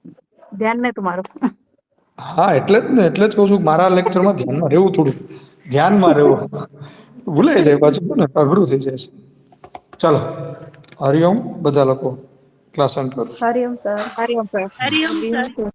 ધ્યાન નહીં તમારું. હા એટલે જ ને, એટલે જ કહું છું કે મારા લેક્ચરમાં ધ્યાનમાં રહેવું, થોડું ધ્યાનમાં રહેવું. ભૂલાઈ જાય પાછું ને, અઘરું થઈ જાય છે. ચાલો હરિઓમ બધા લોકો, ક્લાસ એન્ડ કરો. Hariom sir. Hariom sir. Hariom sir.